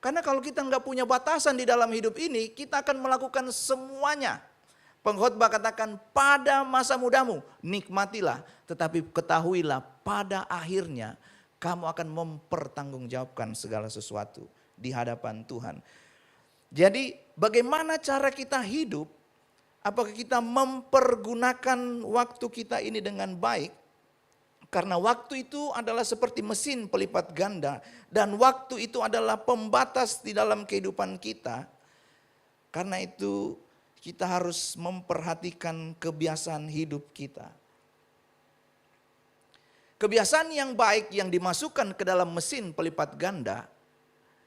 Karena kalau kita nggak punya batasan di dalam hidup ini, kita akan melakukan semuanya. Pengkhotbah katakan pada masa mudamu nikmatilah, tetapi ketahuilah pada akhirnya kamu akan mempertanggungjawabkan segala sesuatu di hadapan Tuhan. Jadi bagaimana cara kita hidup? Apakah kita mempergunakan waktu kita ini dengan baik? Karena waktu itu adalah seperti mesin pelipat ganda. Dan waktu itu adalah pembatas di dalam kehidupan kita. Karena itu kita harus memperhatikan kebiasaan hidup kita. Kebiasaan yang baik yang dimasukkan ke dalam mesin pelipat ganda,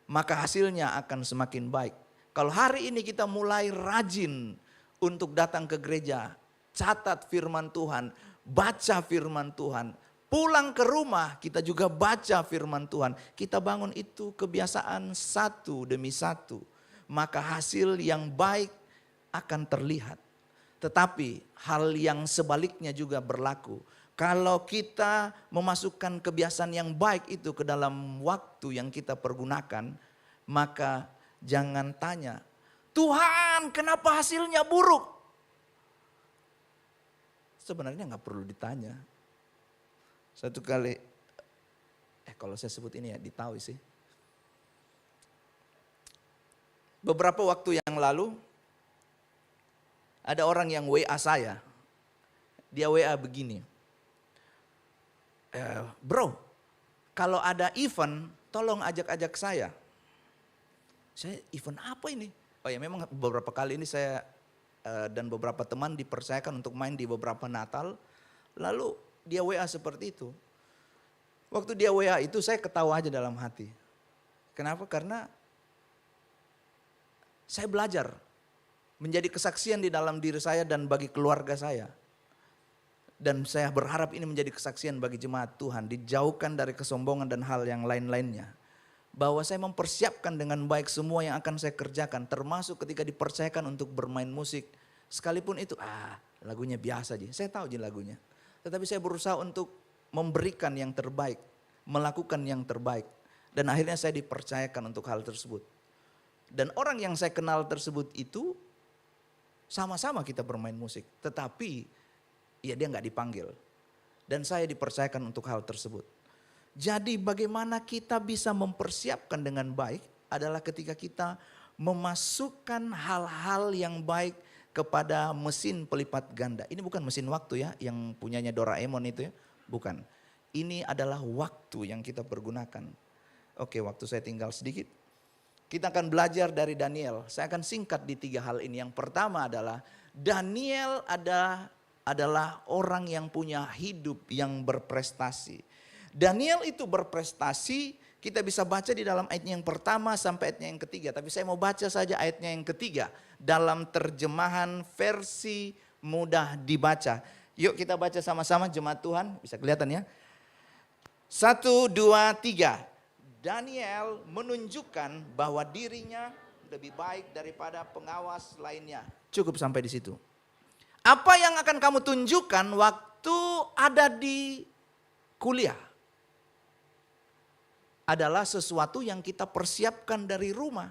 maka hasilnya akan semakin baik. Kalau hari ini kita mulai rajin untuk datang ke gereja, catat firman Tuhan, baca firman Tuhan, pulang ke rumah kita juga baca firman Tuhan. Kita bangun itu kebiasaan satu demi satu. Maka hasil yang baik akan terlihat. Tetapi hal yang sebaliknya juga berlaku. Kalau kita memasukkan kebiasaan yang baik itu ke dalam waktu yang kita pergunakan, maka jangan tanya, Tuhan kenapa hasilnya buruk? Sebenarnya nggak perlu ditanya. Satu kali, kalau saya sebut ini ya ditahu sih. Beberapa waktu yang lalu, ada orang yang WA saya. Dia WA begini. Bro, kalau ada event, tolong ajak-ajak saya. Saya event apa ini? Oh ya memang beberapa kali ini saya dan beberapa teman dipercayakan untuk main di beberapa Natal. Lalu dia WA seperti itu. Waktu dia WA itu saya ketawa aja dalam hati. Kenapa? Karena saya belajar menjadi kesaksian di dalam diri saya dan bagi keluarga saya. Dan saya berharap ini menjadi kesaksian bagi jemaat Tuhan. Dijauhkan dari kesombongan dan hal yang lain-lainnya. Bahwa saya mempersiapkan dengan baik semua yang akan saya kerjakan. Termasuk ketika dipercayakan untuk bermain musik. Sekalipun itu lagunya biasa aja. Saya tahu aja lagunya. Tetapi saya berusaha untuk memberikan yang terbaik. Melakukan yang terbaik. Dan akhirnya saya dipercayakan untuk hal tersebut. Dan orang yang saya kenal tersebut itu sama-sama kita bermain musik. Tetapi ya dia nggak dipanggil. Dan saya dipercayakan untuk hal tersebut. Jadi bagaimana kita bisa mempersiapkan dengan baik adalah ketika kita memasukkan hal-hal yang baik kepada mesin pelipat ganda. Ini bukan mesin waktu ya, yang punyanya Doraemon itu ya, bukan. Ini adalah waktu yang kita pergunakan. Oke, waktu saya tinggal sedikit. Kita akan belajar dari Daniel. Saya akan singkat di 3 hal ini. Yang pertama adalah Daniel adalah orang yang punya hidup yang berprestasi. Daniel itu berprestasi, kita bisa baca di dalam ayatnya yang pertama sampai ayatnya yang ketiga. Tapi saya mau baca saja ayatnya yang ketiga dalam terjemahan versi mudah dibaca. Yuk kita baca sama-sama jemaat Tuhan, bisa kelihatan ya. 1, 2, 3. Daniel menunjukkan bahwa dirinya lebih baik daripada pengawas lainnya. Cukup sampai di situ. Apa yang akan kamu tunjukkan waktu ada di kuliah? Adalah sesuatu yang kita persiapkan dari rumah.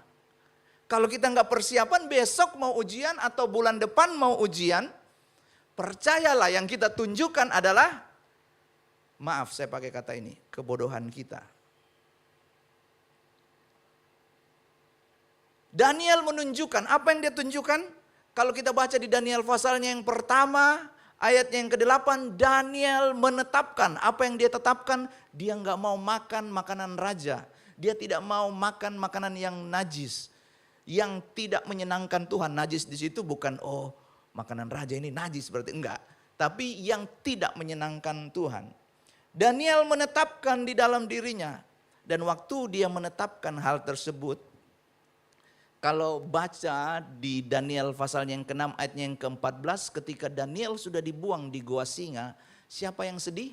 Kalau kita nggak persiapan, besok mau ujian atau bulan depan mau ujian, percayalah yang kita tunjukkan adalah, maaf saya pakai kata ini, kebodohan kita. Daniel menunjukkan, apa yang dia tunjukkan? Kalau kita baca di Daniel pasalnya yang pertama, ayatnya yang ke-8, Daniel menetapkan, apa yang dia tetapkan? Dia nggak mau makan makanan raja. Dia tidak mau makan makanan yang najis, yang tidak menyenangkan Tuhan. Najis di situ bukan makanan raja ini najis berarti enggak, tapi yang tidak menyenangkan Tuhan. Daniel menetapkan di dalam dirinya, dan waktu dia menetapkan hal tersebut, kalau baca di Daniel pasalnya yang ke-6 ayatnya yang ke-14, ketika Daniel sudah dibuang di gua singa, siapa yang sedih?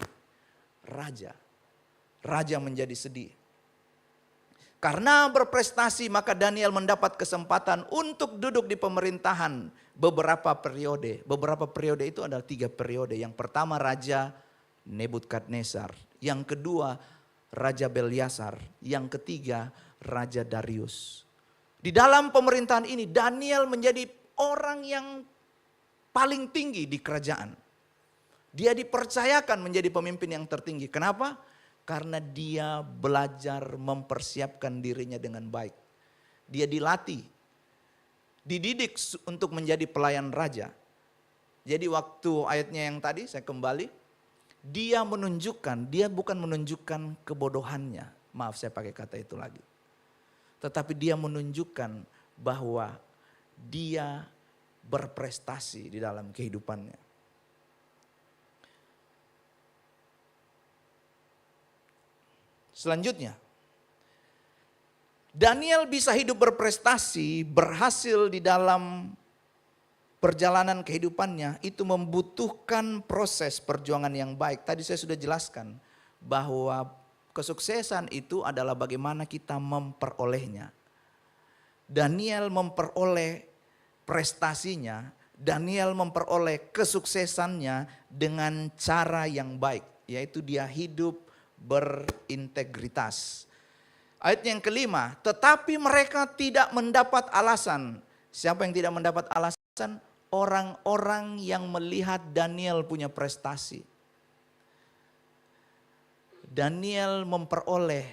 Raja. Raja menjadi sedih. Karena berprestasi maka Daniel mendapat kesempatan untuk duduk di pemerintahan beberapa periode. Beberapa periode itu adalah 3 periode. Yang pertama Raja Nebukadnezar. Yang kedua Raja Belshazzar. Yang ketiga Raja Darius. Di dalam pemerintahan ini Daniel menjadi orang yang paling tinggi di kerajaan. Dia dipercayakan menjadi pemimpin yang tertinggi. Kenapa? Karena dia belajar mempersiapkan dirinya dengan baik. Dia dilatih, dididik untuk menjadi pelayan raja. Jadi waktu ayatnya yang tadi saya kembali, dia menunjukkan, dia bukan menunjukkan kebodohannya. Maaf saya pakai kata itu lagi. Tetapi dia menunjukkan bahwa dia berprestasi di dalam kehidupannya. Selanjutnya, Daniel bisa hidup berprestasi, berhasil di dalam perjalanan kehidupannya, itu membutuhkan proses perjuangan yang baik. Tadi saya sudah jelaskan bahwa kesuksesan itu adalah bagaimana kita memperolehnya. Daniel memperoleh prestasinya, Daniel memperoleh kesuksesannya dengan cara yang baik, yaitu dia hidup berintegritas. Ayat yang kelima, tetapi mereka tidak mendapat alasan. Siapa yang tidak mendapat alasan? Orang-orang yang melihat Daniel punya prestasi. Daniel memperoleh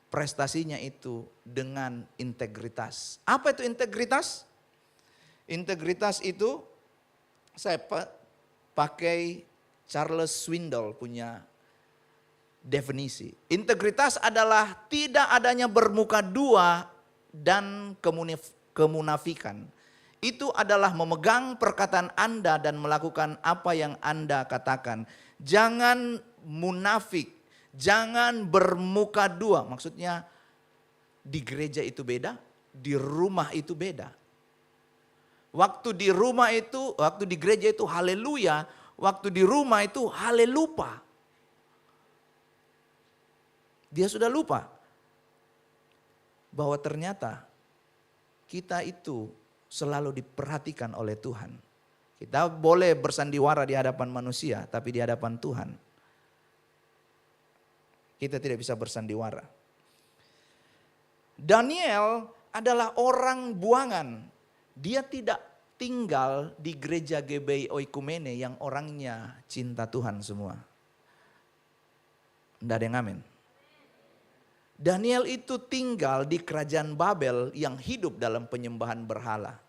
prestasinya itu dengan integritas. Apa itu integritas? Integritas itu saya pakai Charles Swindoll punya definisi. Integritas adalah tidak adanya bermuka dua dan kemunafikan. Itu adalah memegang perkataan Anda dan melakukan apa yang Anda katakan. Jangan munafik, jangan bermuka dua. Maksudnya di gereja itu beda, di rumah itu beda. Waktu di rumah itu, waktu di gereja itu haleluya, waktu di rumah itu halelupa. Dia sudah lupa bahwa ternyata kita itu selalu diperhatikan oleh Tuhan. Kita boleh bersandiwara di hadapan manusia, tapi di hadapan Tuhan kita tidak bisa bersandiwara. Daniel adalah orang buangan. Dia tidak tinggal di gereja GBI Oikumene yang orangnya cinta Tuhan semua. Tidak ada yang amin. Daniel itu tinggal di kerajaan Babel yang hidup dalam penyembahan berhala.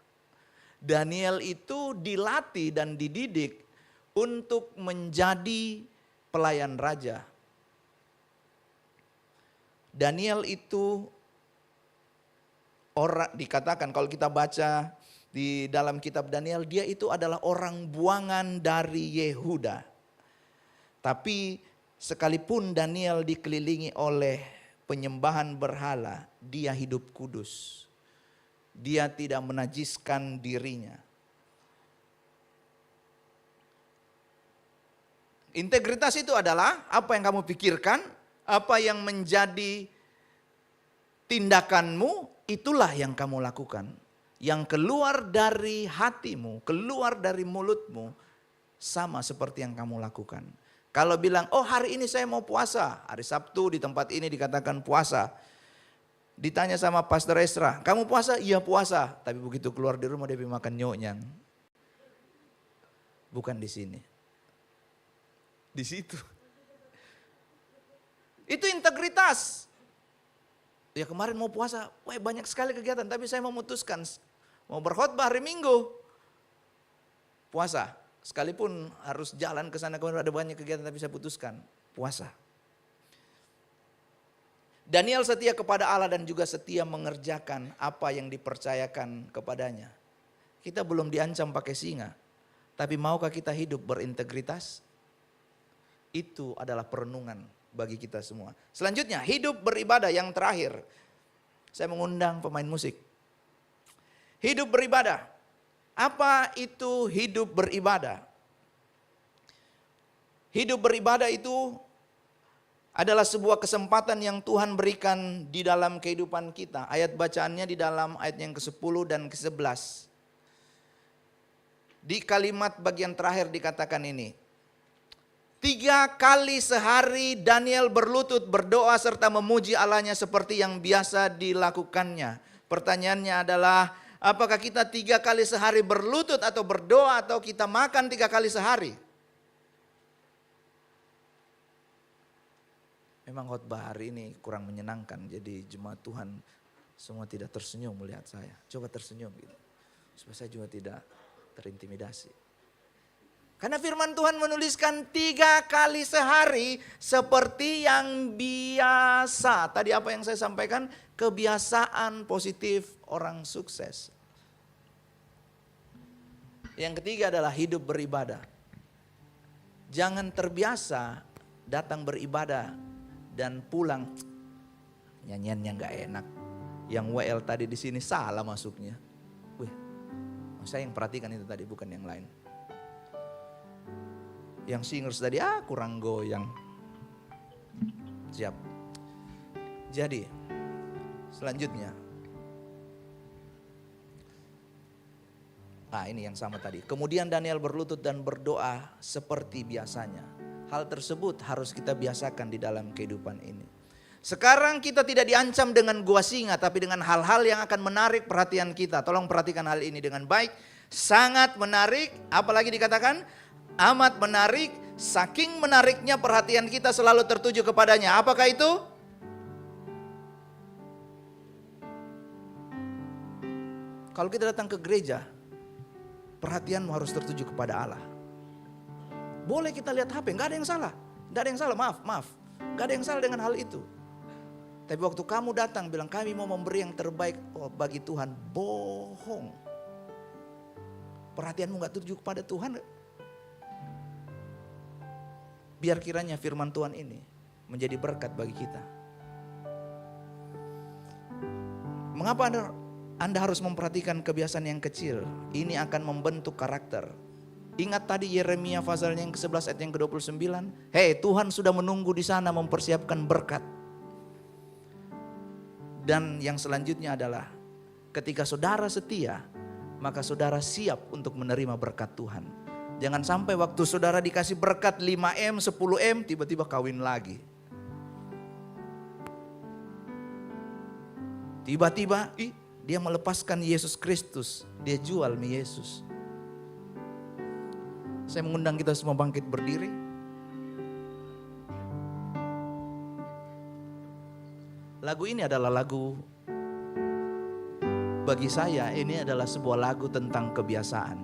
Daniel itu dilatih dan dididik untuk menjadi pelayan raja. Daniel itu orang, dikatakan kalau kita baca di dalam kitab Daniel, dia itu adalah orang buangan dari Yehuda. Tapi sekalipun Daniel dikelilingi oleh penyembahan berhala, dia hidup kudus. Dia tidak menajiskan dirinya. Integritas itu adalah apa yang kamu pikirkan, apa yang menjadi tindakanmu, itulah yang kamu lakukan. Yang keluar dari hatimu, keluar dari mulutmu, sama seperti yang kamu lakukan. Kalau bilang, oh hari ini saya mau puasa, hari Sabtu di tempat ini dikatakan puasa. Ditanya sama Pastor Esra, kamu puasa? Iya puasa. Tapi begitu keluar di rumah dia makan nyonyang. Bukan di sini. Di situ. Itu integritas. Ya kemarin mau puasa, wah banyak sekali kegiatan. Tapi saya memutuskan mau berkhotbah hari Minggu. Puasa. Sekalipun harus jalan ke sana kemari ada banyak kegiatan tapi saya putuskan puasa. Daniel setia kepada Allah dan juga setia mengerjakan apa yang dipercayakan kepadanya. Kita belum diancam pakai singa, tapi maukah kita hidup berintegritas? Itu adalah perenungan bagi kita semua. Selanjutnya, hidup beribadah yang terakhir. Saya mengundang pemain musik. Hidup beribadah. Apa itu hidup beribadah? Hidup beribadah itu adalah sebuah kesempatan yang Tuhan berikan di dalam kehidupan kita. Ayat bacaannya di dalam ayat yang ke-10 dan ke-11. Di kalimat bagian terakhir dikatakan ini. 3 kali sehari Daniel berlutut berdoa serta memuji Allahnya seperti yang biasa dilakukannya. Pertanyaannya adalah, apakah kita 3 kali sehari berlutut atau berdoa atau kita makan 3 kali sehari? Memang khotbah hari ini kurang menyenangkan, jadi jemaat Tuhan semua tidak tersenyum melihat saya. Coba tersenyum gitu, supaya saya juga tidak terintimidasi. Karena firman Tuhan menuliskan 3 kali sehari seperti yang biasa. Tadi apa yang saya sampaikan? Kebiasaan positif orang sukses. Yang ketiga adalah hidup beribadah. Jangan terbiasa datang beribadah dan pulang nyanyiannya nggak enak. Yang WL tadi di sini salah masuknya. Wih, saya yang perhatikan itu tadi bukan yang lain. Yang singers tadi kurang goyang. Siap. Jadi selanjutnya. Ini yang sama tadi. Kemudian Daniel berlutut dan berdoa seperti biasanya. Hal tersebut harus kita biasakan di dalam kehidupan ini. Sekarang kita tidak diancam dengan gua singa, tapi dengan hal-hal yang akan menarik perhatian kita. Tolong perhatikan hal ini dengan baik. Sangat menarik, apalagi dikatakan amat menarik, saking menariknya perhatian kita selalu tertuju kepadanya. Apakah itu? Kalau kita datang ke gereja, perhatianmu harus tertuju kepada Allah. Boleh kita lihat HP, gak ada yang salah. Gak ada yang salah, maaf. Gak ada yang salah dengan hal itu. Tapi waktu kamu datang bilang kami mau memberi yang terbaik bagi Tuhan, bohong. Perhatianmu gak tertuju kepada Tuhan. Biar kiranya firman Tuhan ini menjadi berkat bagi kita. Mengapa Anda harus memperhatikan kebiasaan yang kecil? Ini akan membentuk karakter. Ingat tadi Yeremia pasalnya yang ke-11 ayat yang ke-29. Hei, Tuhan sudah menunggu di sana mempersiapkan berkat. Dan yang selanjutnya adalah ketika saudara setia, maka saudara siap untuk menerima berkat Tuhan. Jangan sampai waktu saudara dikasih berkat 5M, 10M, tiba-tiba kawin lagi. Tiba-tiba dia melepaskan Yesus Kristus, dia jual mie Yesus. Saya mengundang kita semua bangkit berdiri. Lagu ini adalah lagu, bagi saya ini adalah sebuah lagu tentang kebiasaan.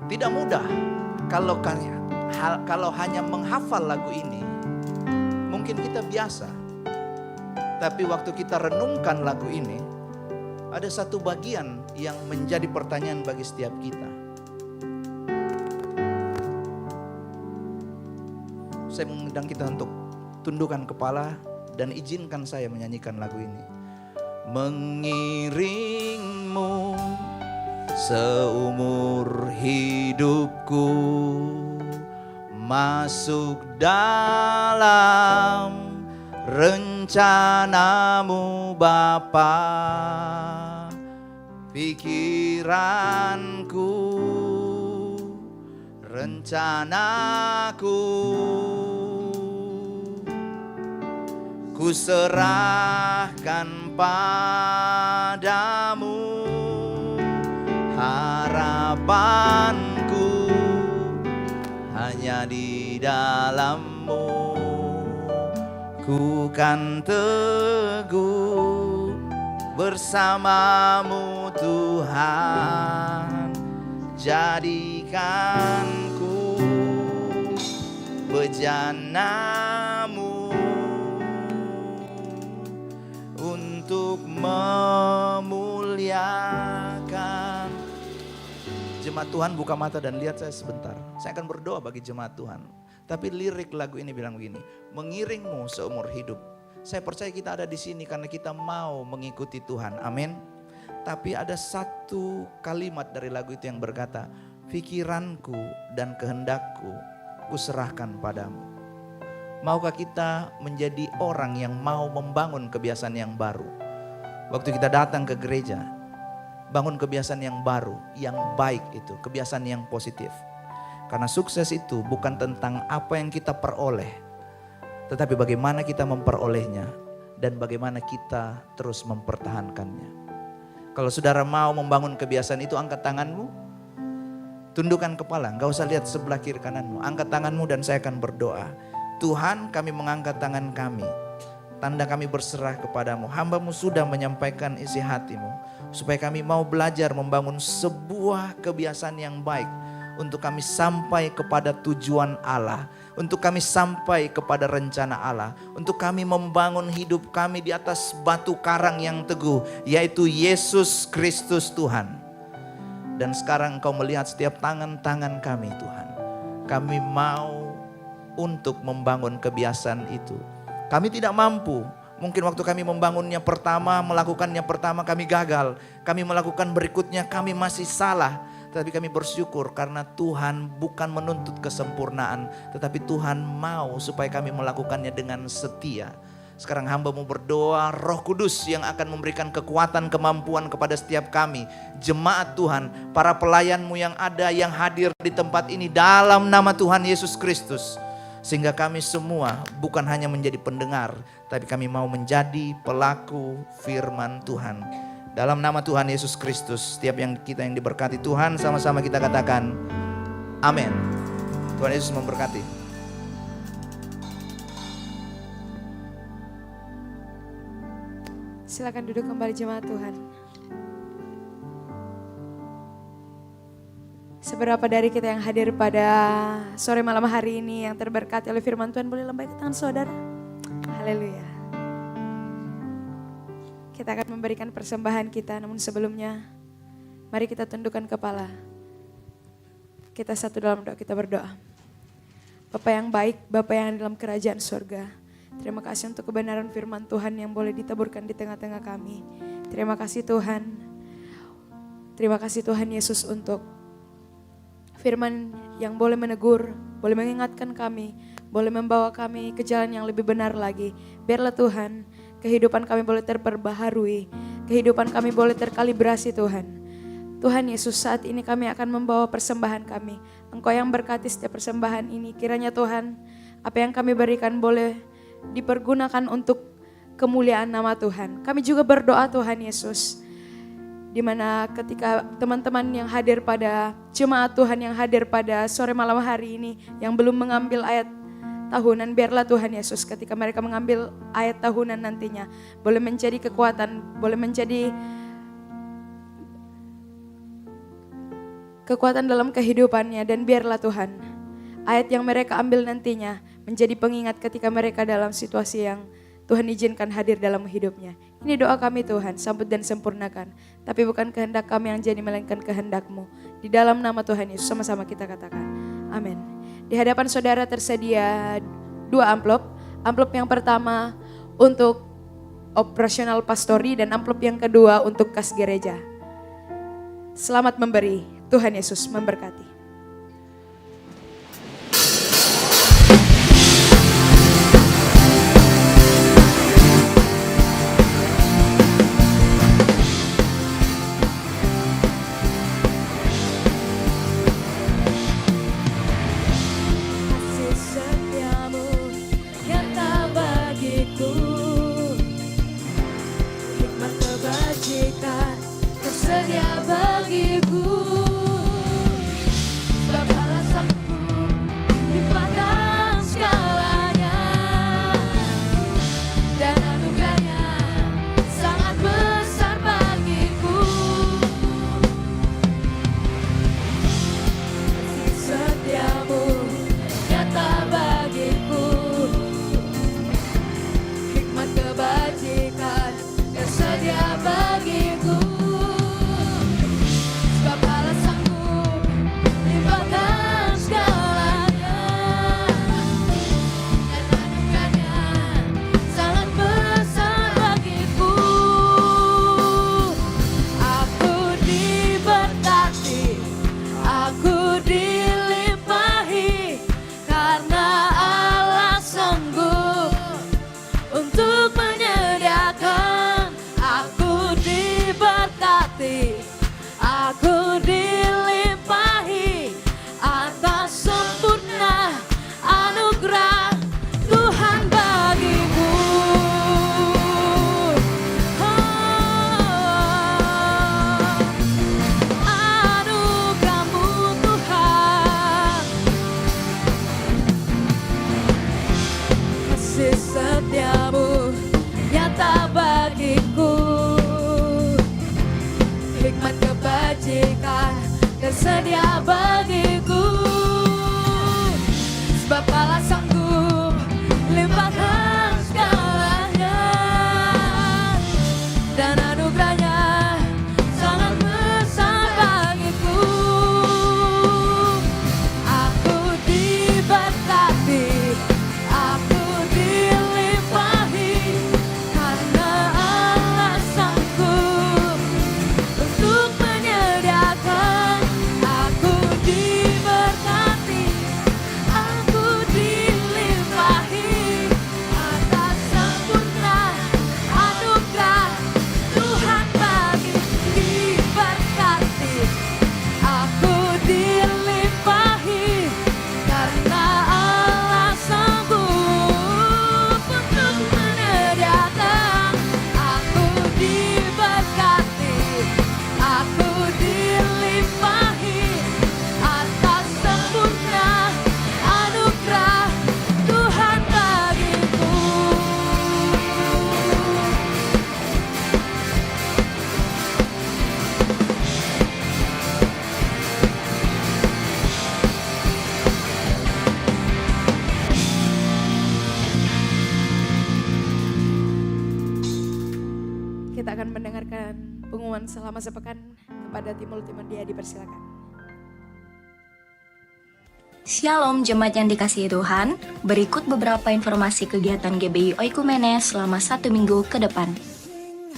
Tidak mudah kalau hanya menghafal lagu ini, mungkin kita biasa. Tapi waktu kita renungkan lagu ini, ada satu bagian yang menjadi pertanyaan bagi setiap kita. Saya mengundang kita untuk tundukkan kepala dan izinkan saya menyanyikan lagu ini. Mengiringmu seumur hidupku, masuk dalam rencanamu Bapa. Pikiranku, rencanaku, ku serahkan padamu. Harapanku hanya di dalam-Mu. Ku kan teguh bersama-Mu Tuhan. Jadikanku bejana-Mu untuk memuliakan. Jemaat Tuhan, buka mata dan lihat saya sebentar. Saya akan berdoa bagi jemaat Tuhan. Tapi lirik lagu ini bilang begini, mengiringmu seumur hidup. Saya percaya kita ada di sini karena kita mau mengikuti Tuhan. Amin. Tapi ada satu kalimat dari lagu itu yang berkata, pikiranku dan kehendakku kuserahkan padamu. Maukah kita menjadi orang yang mau membangun kebiasaan yang baru? Waktu kita datang ke gereja, bangun kebiasaan yang baru, yang baik itu, kebiasaan yang positif. Karena sukses itu bukan tentang apa yang kita peroleh, tetapi bagaimana kita memperolehnya dan bagaimana kita terus mempertahankannya. Kalau saudara mau membangun kebiasaan itu, angkat tanganmu, tundukkan kepala, enggak usah lihat sebelah kiri kananmu. Angkat tanganmu dan saya akan berdoa. Tuhan, kami mengangkat tangan kami, tanda kami berserah kepadamu. Hamba-Mu sudah menyampaikan isi hati-Mu, supaya kami mau belajar membangun sebuah kebiasaan yang baik, untuk kami sampai kepada tujuan Allah, untuk kami sampai kepada rencana Allah, untuk kami membangun hidup kami di atas batu karang yang teguh, yaitu Yesus Kristus Tuhan. Dan sekarang Engkau melihat setiap tangan-tangan kami Tuhan. Kami mau untuk membangun kebiasaan itu. Kami tidak mampu. Mungkin waktu kami membangunnya pertama, melakukannya pertama kami gagal. Kami melakukan berikutnya kami masih salah. Tetapi kami bersyukur karena Tuhan bukan menuntut kesempurnaan, tetapi Tuhan mau supaya kami melakukannya dengan setia. Sekarang hamba-Mu berdoa, Roh Kudus yang akan memberikan kekuatan, kemampuan kepada setiap kami, jemaat Tuhan, para pelayan-Mu yang ada, yang hadir di tempat ini, dalam nama Tuhan Yesus Kristus. Sehingga kami semua bukan hanya menjadi pendengar, tapi kami mau menjadi pelaku firman Tuhan. Dalam nama Tuhan Yesus Kristus, setiap kita yang diberkati Tuhan, sama-sama kita katakan amin. Tuhan Yesus memberkati. Silakan duduk kembali jemaat Tuhan. Seberapa dari kita yang hadir pada sore malam hari ini yang terberkati oleh firman Tuhan, boleh lambaikan tangan saudara. Haleluya. Kita akan memberikan persembahan kita, namun sebelumnya mari kita tundukkan kepala. Kita satu dalam doa, kita berdoa. Bapa yang baik, Bapa yang dalam kerajaan surga, terima kasih untuk kebenaran firman Tuhan yang boleh ditaburkan di tengah-tengah kami. Terima kasih Tuhan. Terima kasih Tuhan Yesus untuk firman yang boleh menegur, boleh mengingatkan kami, boleh membawa kami ke jalan yang lebih benar lagi. Biarlah Tuhan, kehidupan kami boleh terperbaharui, kehidupan kami boleh terkalibrasi Tuhan. Tuhan Yesus, saat ini kami akan membawa persembahan kami. Engkau yang berkati setiap persembahan ini. Kiranya Tuhan, apa yang kami berikan boleh dipergunakan untuk kemuliaan nama Tuhan. Kami juga berdoa Tuhan Yesus, di mana ketika teman-teman yang hadir pada jemaat Tuhan yang hadir pada sore malam hari ini, yang belum mengambil ayat tahunan, biarlah Tuhan Yesus ketika mereka mengambil ayat tahunan nantinya boleh menjadi kekuatan, boleh menjadi kekuatan dalam kehidupannya. Dan biarlah Tuhan ayat yang mereka ambil nantinya menjadi pengingat ketika mereka dalam situasi yang Tuhan izinkan hadir dalam hidupnya. Ini doa kami Tuhan, sambut dan sempurnakan. Tapi bukan kehendak kami yang jadi, melainkan kehendak-Mu. Di dalam nama Tuhan Yesus sama-sama kita katakan, amin. Di hadapan saudara tersedia 2 amplop. Amplop yang pertama untuk operasional pastori dan amplop yang kedua untuk kas gereja. Selamat memberi, Tuhan Yesus memberkati. Kasih setiamu nyata bagiku, hikmat kebajikan tersedia bagiku. Sebab alasanku limpahkan segalanya, dan anugerahnya sangat besar bagiku. Kasih setiamu nyata bagiku, hikmat kebajikan tersedia bagiku. Sebab alasanku limpahkan segalanya, dan anugerahnya sangat besar bagiku. Aku diberkati, aku dilimpahi, karena Allah sanggup untuk menyediakan. Aku diberkati, aku dilimpahi atas sempurna anugerah Tuhan bagiku. Anugerah-Mu Tuhan, kasih setiamu nyata bagiku, hikmat kebajikan tersedia bagiku. Sebab Allah sanggup limpahkan segalanya, dan anugerahnya sangat besar bagiku. Aku diberkati, aku dilimpahi, karena Allah sanggup untuk menyediakan. Aku diberkati, aku dilimpahi atas sempurna anugerah Tuhan bagi. Diberkati, aku dilimpahi, karena Allah sanggup untuk menyediakan. Aku diberkati, aku dilimpahi atas sempurna anugerah Tuhan bagiku. Kita akan mendengarkan pengumuman selama sepekan kepada tim multimedia, dipersilakan. Shalom jemaat yang dikasihi Tuhan, berikut beberapa informasi kegiatan GBI Oikumene selama 1 minggu ke depan.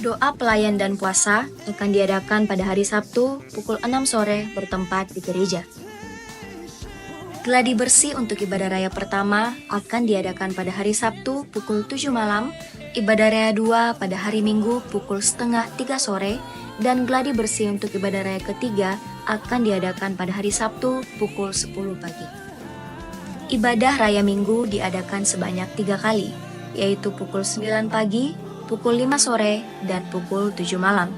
Doa pelayan dan puasa akan diadakan pada hari Sabtu pukul 6 sore bertempat di gereja. Gladi bersih untuk ibadah raya pertama akan diadakan pada hari Sabtu pukul 7 malam, ibadah raya 2 pada hari Minggu pukul 2:30 sore, dan gladi bersih untuk ibadah raya ketiga akan diadakan pada hari Sabtu pukul 10 pagi. Ibadah raya Minggu diadakan sebanyak 3 kali, yaitu pukul 9 pagi, pukul 5 sore, dan pukul 7 malam.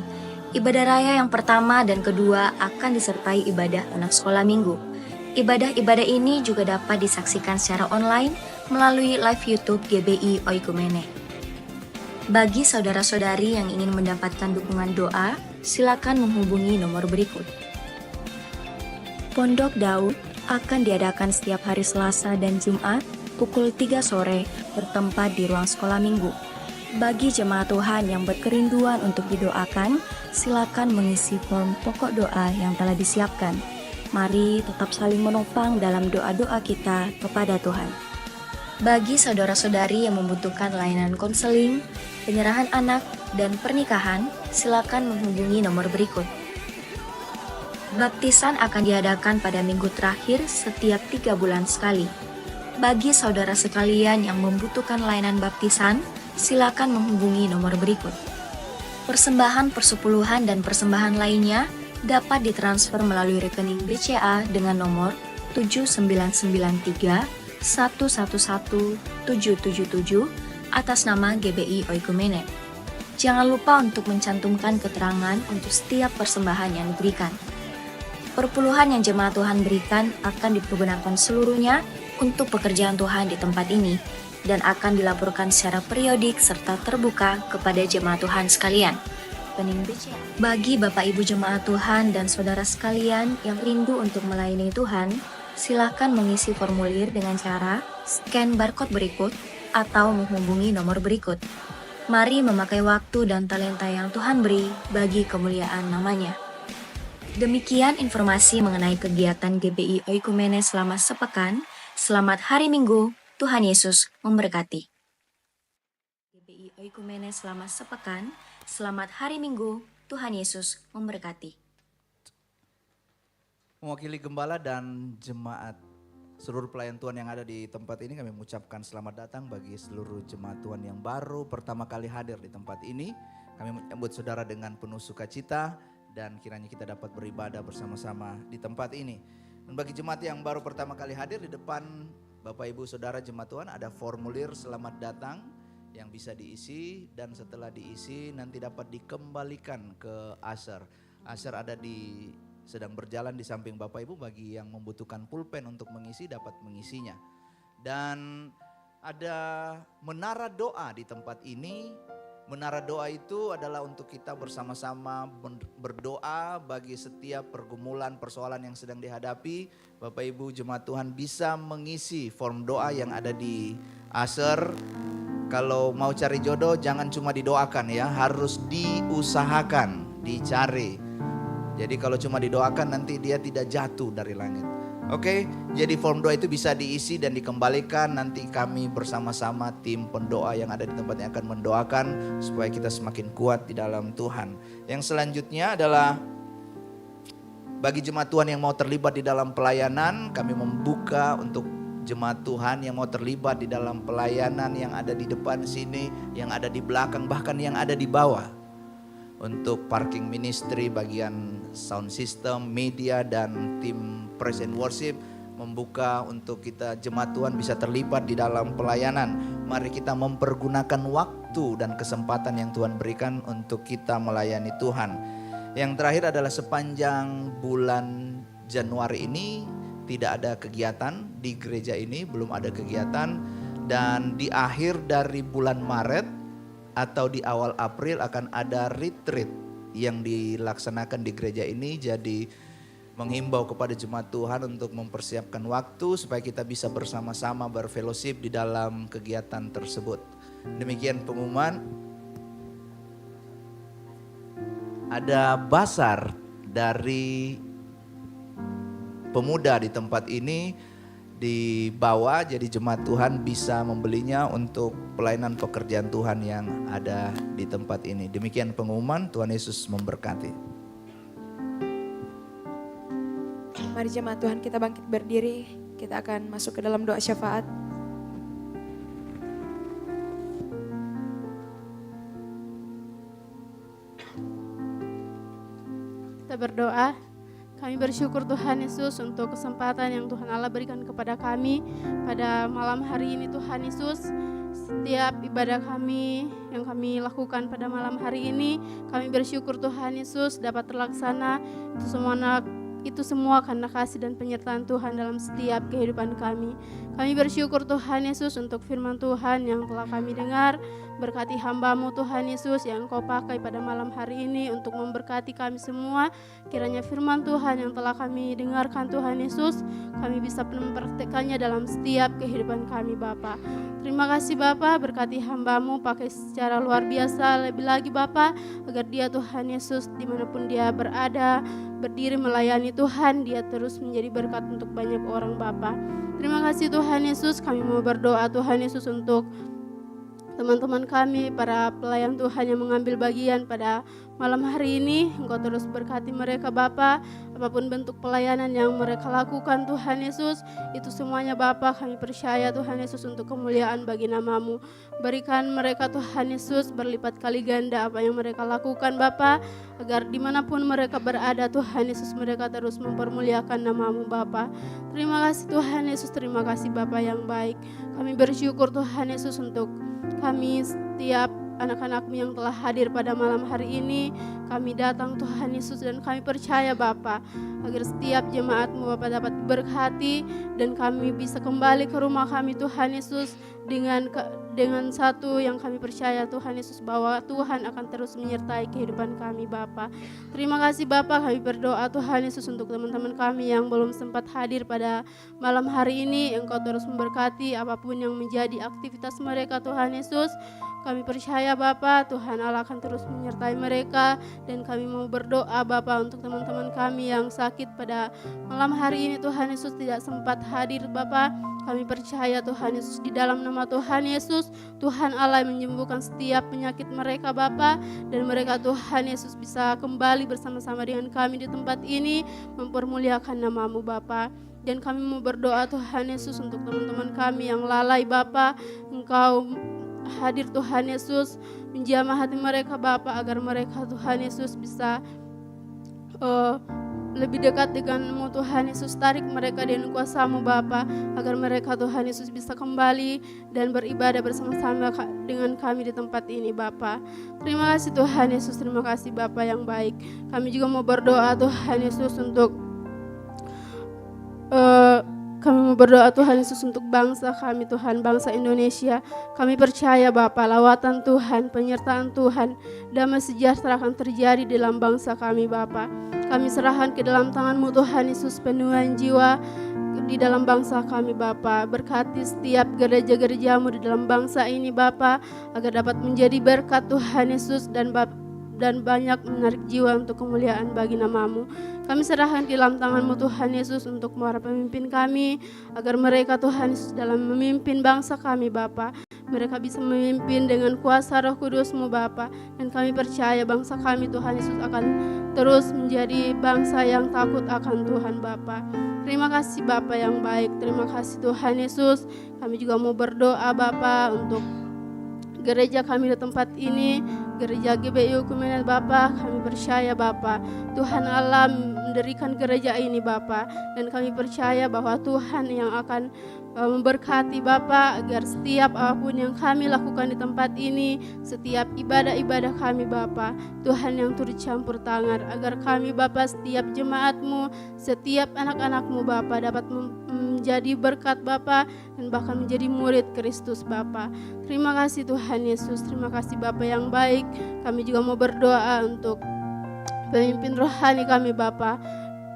Ibadah raya yang pertama dan kedua akan disertai ibadah anak sekolah minggu. Ibadah-ibadah ini juga dapat disaksikan secara online melalui live YouTube GBI Oikumene. Bagi saudara-saudari yang ingin mendapatkan dukungan doa, silakan menghubungi nomor berikut. Pondok Daud akan diadakan setiap hari Selasa dan Jumat pukul 3 sore bertempat di ruang sekolah minggu. Bagi jemaat Tuhan yang berkerinduan untuk didoakan, silakan mengisi form pokok doa yang telah disiapkan. Mari tetap saling menopang dalam doa-doa kita kepada Tuhan. Bagi saudara-saudari yang membutuhkan layanan konseling, penyerahan anak, dan pernikahan, silakan menghubungi nomor berikut. Baptisan akan diadakan pada minggu terakhir setiap 3 bulan sekali. Bagi saudara sekalian yang membutuhkan layanan baptisan, silakan menghubungi nomor berikut. Persembahan persepuluhan dan persembahan lainnya dapat ditransfer melalui rekening BCA dengan nomor 7993 111 777 atas nama GBI Oikumene. Jangan lupa untuk mencantumkan keterangan untuk setiap persembahan yang diberikan. Perpuluhan yang jemaat Tuhan berikan akan dipergunakan seluruhnya untuk pekerjaan Tuhan di tempat ini dan akan dilaporkan secara periodik serta terbuka kepada jemaat Tuhan sekalian. Bagi Bapak Ibu jemaat Tuhan dan saudara sekalian yang rindu untuk melayani Tuhan, silakan mengisi formulir dengan cara scan barcode berikut atau menghubungi nomor berikut. Mari memakai waktu dan talenta yang Tuhan beri bagi kemuliaan namanya. Demikian informasi mengenai kegiatan GBI Oikumene selama sepekan. Selamat hari Minggu, Tuhan Yesus memberkati. GBI Oikumene selama sepekan. Selamat hari Minggu, Tuhan Yesus memberkati. Mewakili gembala dan jemaat seluruh pelayan Tuhan yang ada di tempat ini, kami mengucapkan selamat datang bagi seluruh jemaat Tuhan yang baru pertama kali hadir di tempat ini. Kami menyambut saudara dengan penuh sukacita dan kiranya kita dapat beribadah bersama-sama di tempat ini. Dan bagi jemaat yang baru pertama kali hadir, di depan Bapak Ibu Saudara jemaat Tuhan ada formulir selamat datang yang bisa diisi, dan setelah diisi nanti dapat dikembalikan ke Asher. Asher ada sedang berjalan di samping Bapak Ibu. Bagi yang membutuhkan pulpen untuk mengisi dapat mengisinya. Dan ada menara doa di tempat ini. Menara doa itu adalah untuk kita bersama-sama berdoa bagi setiap pergumulan, persoalan yang sedang dihadapi. Bapak Ibu jemaat Tuhan bisa mengisi form doa yang ada di Asher. Kalau mau cari jodoh jangan cuma didoakan ya, harus diusahakan, dicari. Jadi kalau cuma didoakan nanti dia tidak jatuh dari langit. Oke, jadi form doa itu bisa diisi dan dikembalikan. Nanti kami bersama-sama tim pendoa yang ada di tempatnya akan mendoakan supaya kita semakin kuat di dalam Tuhan. Yang selanjutnya adalah bagi jemaat Tuhan yang mau terlibat di dalam pelayanan, kami membuka untuk jemaat Tuhan yang mau terlibat di dalam pelayanan yang ada di depan sini, yang ada di belakang, bahkan yang ada di bawah. Untuk parking ministry, bagian sound system, media, dan tim praise and worship, membuka untuk kita jemaat Tuhan bisa terlibat di dalam pelayanan. Mari kita mempergunakan waktu dan kesempatan yang Tuhan berikan untuk kita melayani Tuhan. Yang terakhir adalah sepanjang bulan Januari ini tidak ada kegiatan di gereja ini, belum ada kegiatan. Dan di akhir dari bulan Maret atau di awal April akan ada retreat yang dilaksanakan di gereja ini. Jadi menghimbau kepada jemaat Tuhan untuk mempersiapkan waktu supaya kita bisa bersama-sama berfellowship di dalam kegiatan tersebut. Demikian pengumuman. Ada basar dari pemuda di tempat ini dibawa, jadi jemaat Tuhan bisa membelinya untuk pelayanan pekerjaan Tuhan yang ada di tempat ini. Demikian pengumuman. Tuhan Yesus memberkati. Mari jemaat Tuhan kita bangkit berdiri, kita akan masuk ke dalam doa syafaat. Kita berdoa. Kami bersyukur Tuhan Yesus untuk kesempatan yang Tuhan Allah berikan kepada kami pada malam hari ini Tuhan Yesus. Setiap ibadah kami yang kami lakukan pada malam hari ini, kami bersyukur Tuhan Yesus dapat terlaksana. Itu semua karena kasih dan penyertaan Tuhan dalam setiap kehidupan kami. Kami bersyukur Tuhan Yesus untuk firman Tuhan yang telah kami dengar. Berkati hamba-Mu Tuhan Yesus yang Engkau pakai pada malam hari ini untuk memberkati kami semua. Kiranya firman Tuhan yang telah kami dengarkan Tuhan Yesus, kami bisa mempraktekannya dalam setiap kehidupan kami Bapa. Terima kasih Bapa, berkati hamba-Mu pakai secara luar biasa lebih lagi Bapa, agar dia Tuhan Yesus dimanapun dia berada, berdiri melayani Tuhan, dia terus menjadi berkat untuk banyak orang Bapa. Terima kasih Tuhan Yesus, kami mau berdoa Tuhan Yesus untuk teman-teman kami, para pelayan Tuhan yang mengambil bagian pada malam hari ini. Engkau terus berkati mereka Bapa, apapun bentuk pelayanan yang mereka lakukan Tuhan Yesus, itu semuanya Bapa kami percaya Tuhan Yesus untuk kemuliaan bagi nama-Mu. Berikan mereka Tuhan Yesus berlipat kali ganda apa yang mereka lakukan Bapa, agar dimanapun mereka berada Tuhan Yesus mereka terus mempermuliakan nama-Mu Bapa. Terima kasih Tuhan Yesus, terima kasih Bapa yang baik. Kami bersyukur Tuhan Yesus untuk kami setiap anak-anak-Mu yang telah hadir pada malam hari ini. Kami datang Tuhan Yesus dan kami percaya Bapa, agar setiap jemaat-Mu Bapa dapat berkati dan kami bisa kembali ke rumah kami Tuhan Yesus dengan satu yang kami percaya Tuhan Yesus, bahwa Tuhan akan terus menyertai kehidupan kami Bapa. Terima kasih Bapa, kami berdoa Tuhan Yesus untuk teman-teman kami yang belum sempat hadir pada malam hari ini. Engkau terus memberkati apapun yang menjadi aktivitas mereka Tuhan Yesus. Kami percaya Bapa, Tuhan Allah akan terus menyertai mereka, dan kami mau berdoa Bapa untuk teman-teman kami yang sakit pada malam hari ini Tuhan Yesus tidak sempat hadir Bapa. Kami percaya Tuhan Yesus di dalam nama Tuhan Yesus, Tuhan Allah menyembuhkan setiap penyakit mereka Bapa, dan mereka Tuhan Yesus bisa kembali bersama-sama dengan kami di tempat ini mempermuliakan nama-Mu Bapa. Dan kami mau berdoa Tuhan Yesus untuk teman-teman kami yang lalai Bapa, Engkau hadir Tuhan Yesus, menjamah hati mereka Bapa, agar mereka Tuhan Yesus bisa lebih dekat dengan-Mu Tuhan Yesus. Tarik mereka dengan kuasa-Mu Bapa, agar mereka Tuhan Yesus bisa kembali dan beribadah bersama-sama dengan kami di tempat ini Bapa. Terima kasih Tuhan Yesus, terima kasih Bapa yang baik. Kami juga mau berdoa Tuhan Yesus untuk kami mau berdoa Tuhan Yesus untuk bangsa kami Tuhan, bangsa Indonesia. Kami percaya Bapa, lawatan Tuhan, penyertaan Tuhan, damai sejahtera akan terjadi dalam bangsa kami Bapa. Kami serahkan ke dalam tangan-Mu Tuhan Yesus penuhan jiwa di dalam bangsa kami Bapa. Berkati setiap gereja-gereja-Mu di dalam bangsa ini Bapa, agar dapat menjadi berkat Tuhan Yesus dan banyak menarik jiwa untuk kemuliaan bagi nama-Mu. Kami serahkan ke dalam tangan-Mu Tuhan Yesus untuk para pemimpin kami, agar mereka Tuhan Yesus dalam memimpin bangsa kami Bapa, mereka bisa memimpin dengan kuasa Roh Kudus-Mu Bapa. Dan kami percaya bangsa kami Tuhan Yesus akan terus menjadi bangsa yang takut akan Tuhan Bapa. Terima kasih Bapa yang baik, terima kasih Tuhan Yesus. Kami juga mau berdoa Bapa untuk gereja kami di tempat ini, gereja GBI Ekumenes Bapa. Kami percaya Bapa, Tuhan Allah mendirikan gereja ini Bapa, dan kami percaya bahwa Tuhan yang akan memberkati Bapa, agar setiap apapun yang kami lakukan di tempat ini, setiap ibadah-ibadah kami Bapa, Tuhan yang turut campur tangan, agar kami Bapa, setiap jemaat-Mu, setiap anak-anak-Mu Bapa dapat menjadi berkat Bapa, dan bahkan menjadi murid Kristus Bapa. Terima kasih Tuhan Yesus, terima kasih Bapa yang baik. Kami juga mau berdoa untuk pemimpin rohani kami Bapa.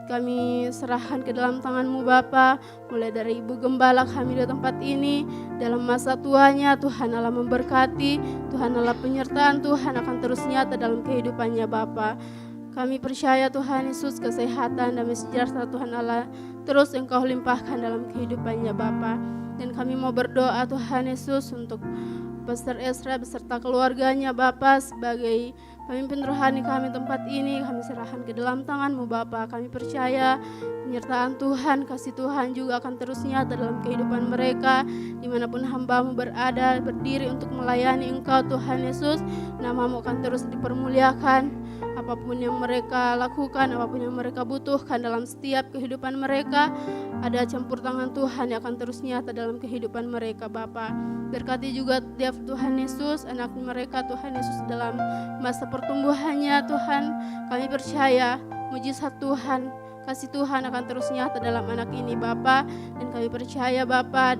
Kami serahkan ke dalam tangan-Mu Bapa, mulai dari Ibu Gembala kami di tempat ini, dalam masa tuanya Tuhan Allah memberkati, Tuhan Allah penyertaan Tuhan akan terus nyata dalam kehidupannya Bapa. Kami percaya Tuhan Yesus kesehatan dan sejahtera Tuhan Allah terus Engkau limpahkan dalam kehidupannya Bapa. Dan kami mau berdoa Tuhan Yesus untuk Pastor Ezra beserta keluarganya Bapa, sebagai pemimpin rohani kami tempat ini. Kami serahkan ke dalam tangan-Mu Bapa. Kami percaya penyertaan Tuhan, kasih Tuhan juga akan terus nyata dalam kehidupan mereka, dimanapun hamba-Mu berada, berdiri untuk melayani Engkau Tuhan Yesus. Nama-Mu akan terus dipermuliakan. Apapun yang mereka lakukan, apapun yang mereka butuhkan dalam setiap kehidupan mereka, ada campur tangan Tuhan yang akan terus nyata dalam kehidupan mereka Bapa. Berkati juga tiap Tuhan Yesus, anak mereka Tuhan Yesus dalam masa pertumbuhannya Tuhan. Kami percaya mujizat Tuhan, Kasih Tuhan akan terus nyata dalam anak ini Bapa, dan kami percaya Bapa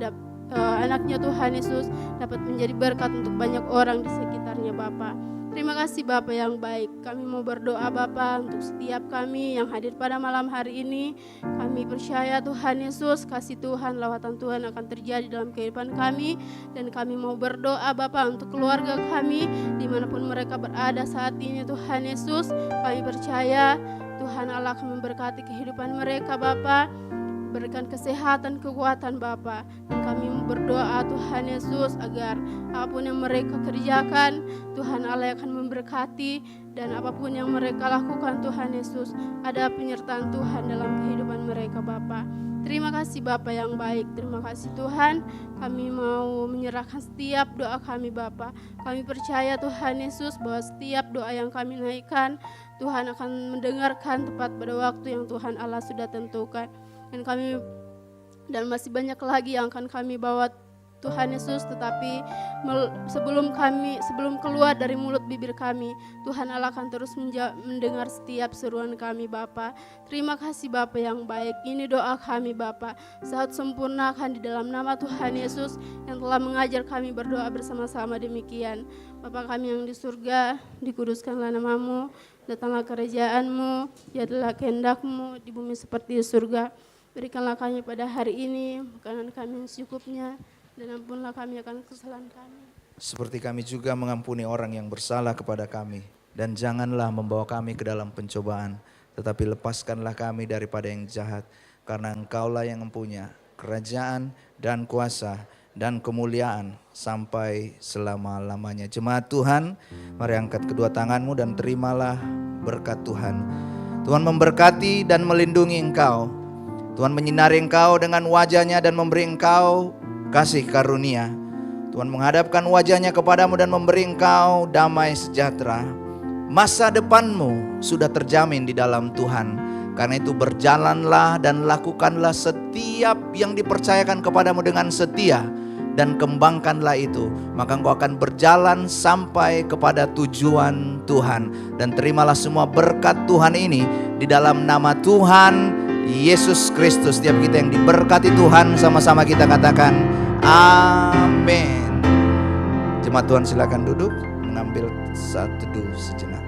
anaknya Tuhan Yesus dapat menjadi berkat untuk banyak orang di sekitarnya Bapa. Terima kasih Bapa yang baik. Kami mau berdoa Bapa untuk setiap kami yang hadir pada malam hari ini. Kami percaya Tuhan Yesus, kasih Tuhan, lawatan Tuhan akan terjadi dalam kehidupan kami. Dan kami mau berdoa Bapa untuk keluarga kami dimanapun mereka berada saat ini Tuhan Yesus. Kami percaya Tuhan Allah akan memberkati kehidupan mereka Bapa. Berikan kesehatan, kekuatan Bapa. Dan kami berdoa Tuhan Yesus agar apapun yang mereka kerjakan, Tuhan Allah akan memberkati. Dan apapun yang mereka lakukan Tuhan Yesus, ada penyertaan Tuhan dalam kehidupan mereka Bapa. Terima kasih Bapa yang baik. Terima kasih Tuhan. Kami mau menyerahkan setiap doa kami Bapa. Kami percaya Tuhan Yesus bahwa setiap doa yang kami naikkan, Tuhan akan mendengarkan tepat pada waktu yang Tuhan Allah sudah tentukan. Dan masih banyak lagi yang akan kami bawa Tuhan Yesus, tetapi sebelum keluar dari mulut bibir kami, Tuhan Allah akan terus mendengar setiap seruan kami Bapa. Terima kasih Bapa yang baik. Ini doa kami Bapa, saat sempurnakan di dalam nama Tuhan Yesus yang telah mengajar kami berdoa bersama-sama demikian. Bapa kami yang di surga, dikuduskanlah nama-Mu, datanglah kerajaan-Mu, jadilah kehendak-Mu di bumi seperti di surga. Berikanlah kami pada hari ini makanan kami yang secukupnya, dan ampunlah kami akan kesalahan kami. Seperti kami juga mengampuni orang yang bersalah kepada kami. Dan janganlah membawa kami ke dalam pencobaan, tetapi lepaskanlah kami daripada yang jahat. Karena Engkaulah yang mempunyai kerajaan dan kuasa dan kemuliaan sampai selama-lamanya. Jemaat Tuhan, mari angkat kedua tanganmu dan terimalah berkat Tuhan. Tuhan memberkati dan melindungi engkau. Tuhan menyinari engkau dengan wajah-Nya dan memberi engkau kasih karunia. Tuhan menghadapkan wajah-Nya kepadamu dan memberi engkau damai sejahtera. Masa depanmu sudah terjamin di dalam Tuhan. Karena itu berjalanlah dan lakukanlah setiap yang dipercayakan kepadamu dengan setia. Dan kembangkanlah itu. Maka engkau akan berjalan sampai kepada tujuan Tuhan. Dan terimalah semua berkat Tuhan ini di dalam nama Tuhan Yesus Kristus. Setiap kita yang diberkati Tuhan, sama-sama kita katakan amin. Jemaat Tuhan silakan duduk, mengambil saat teduh sejenak.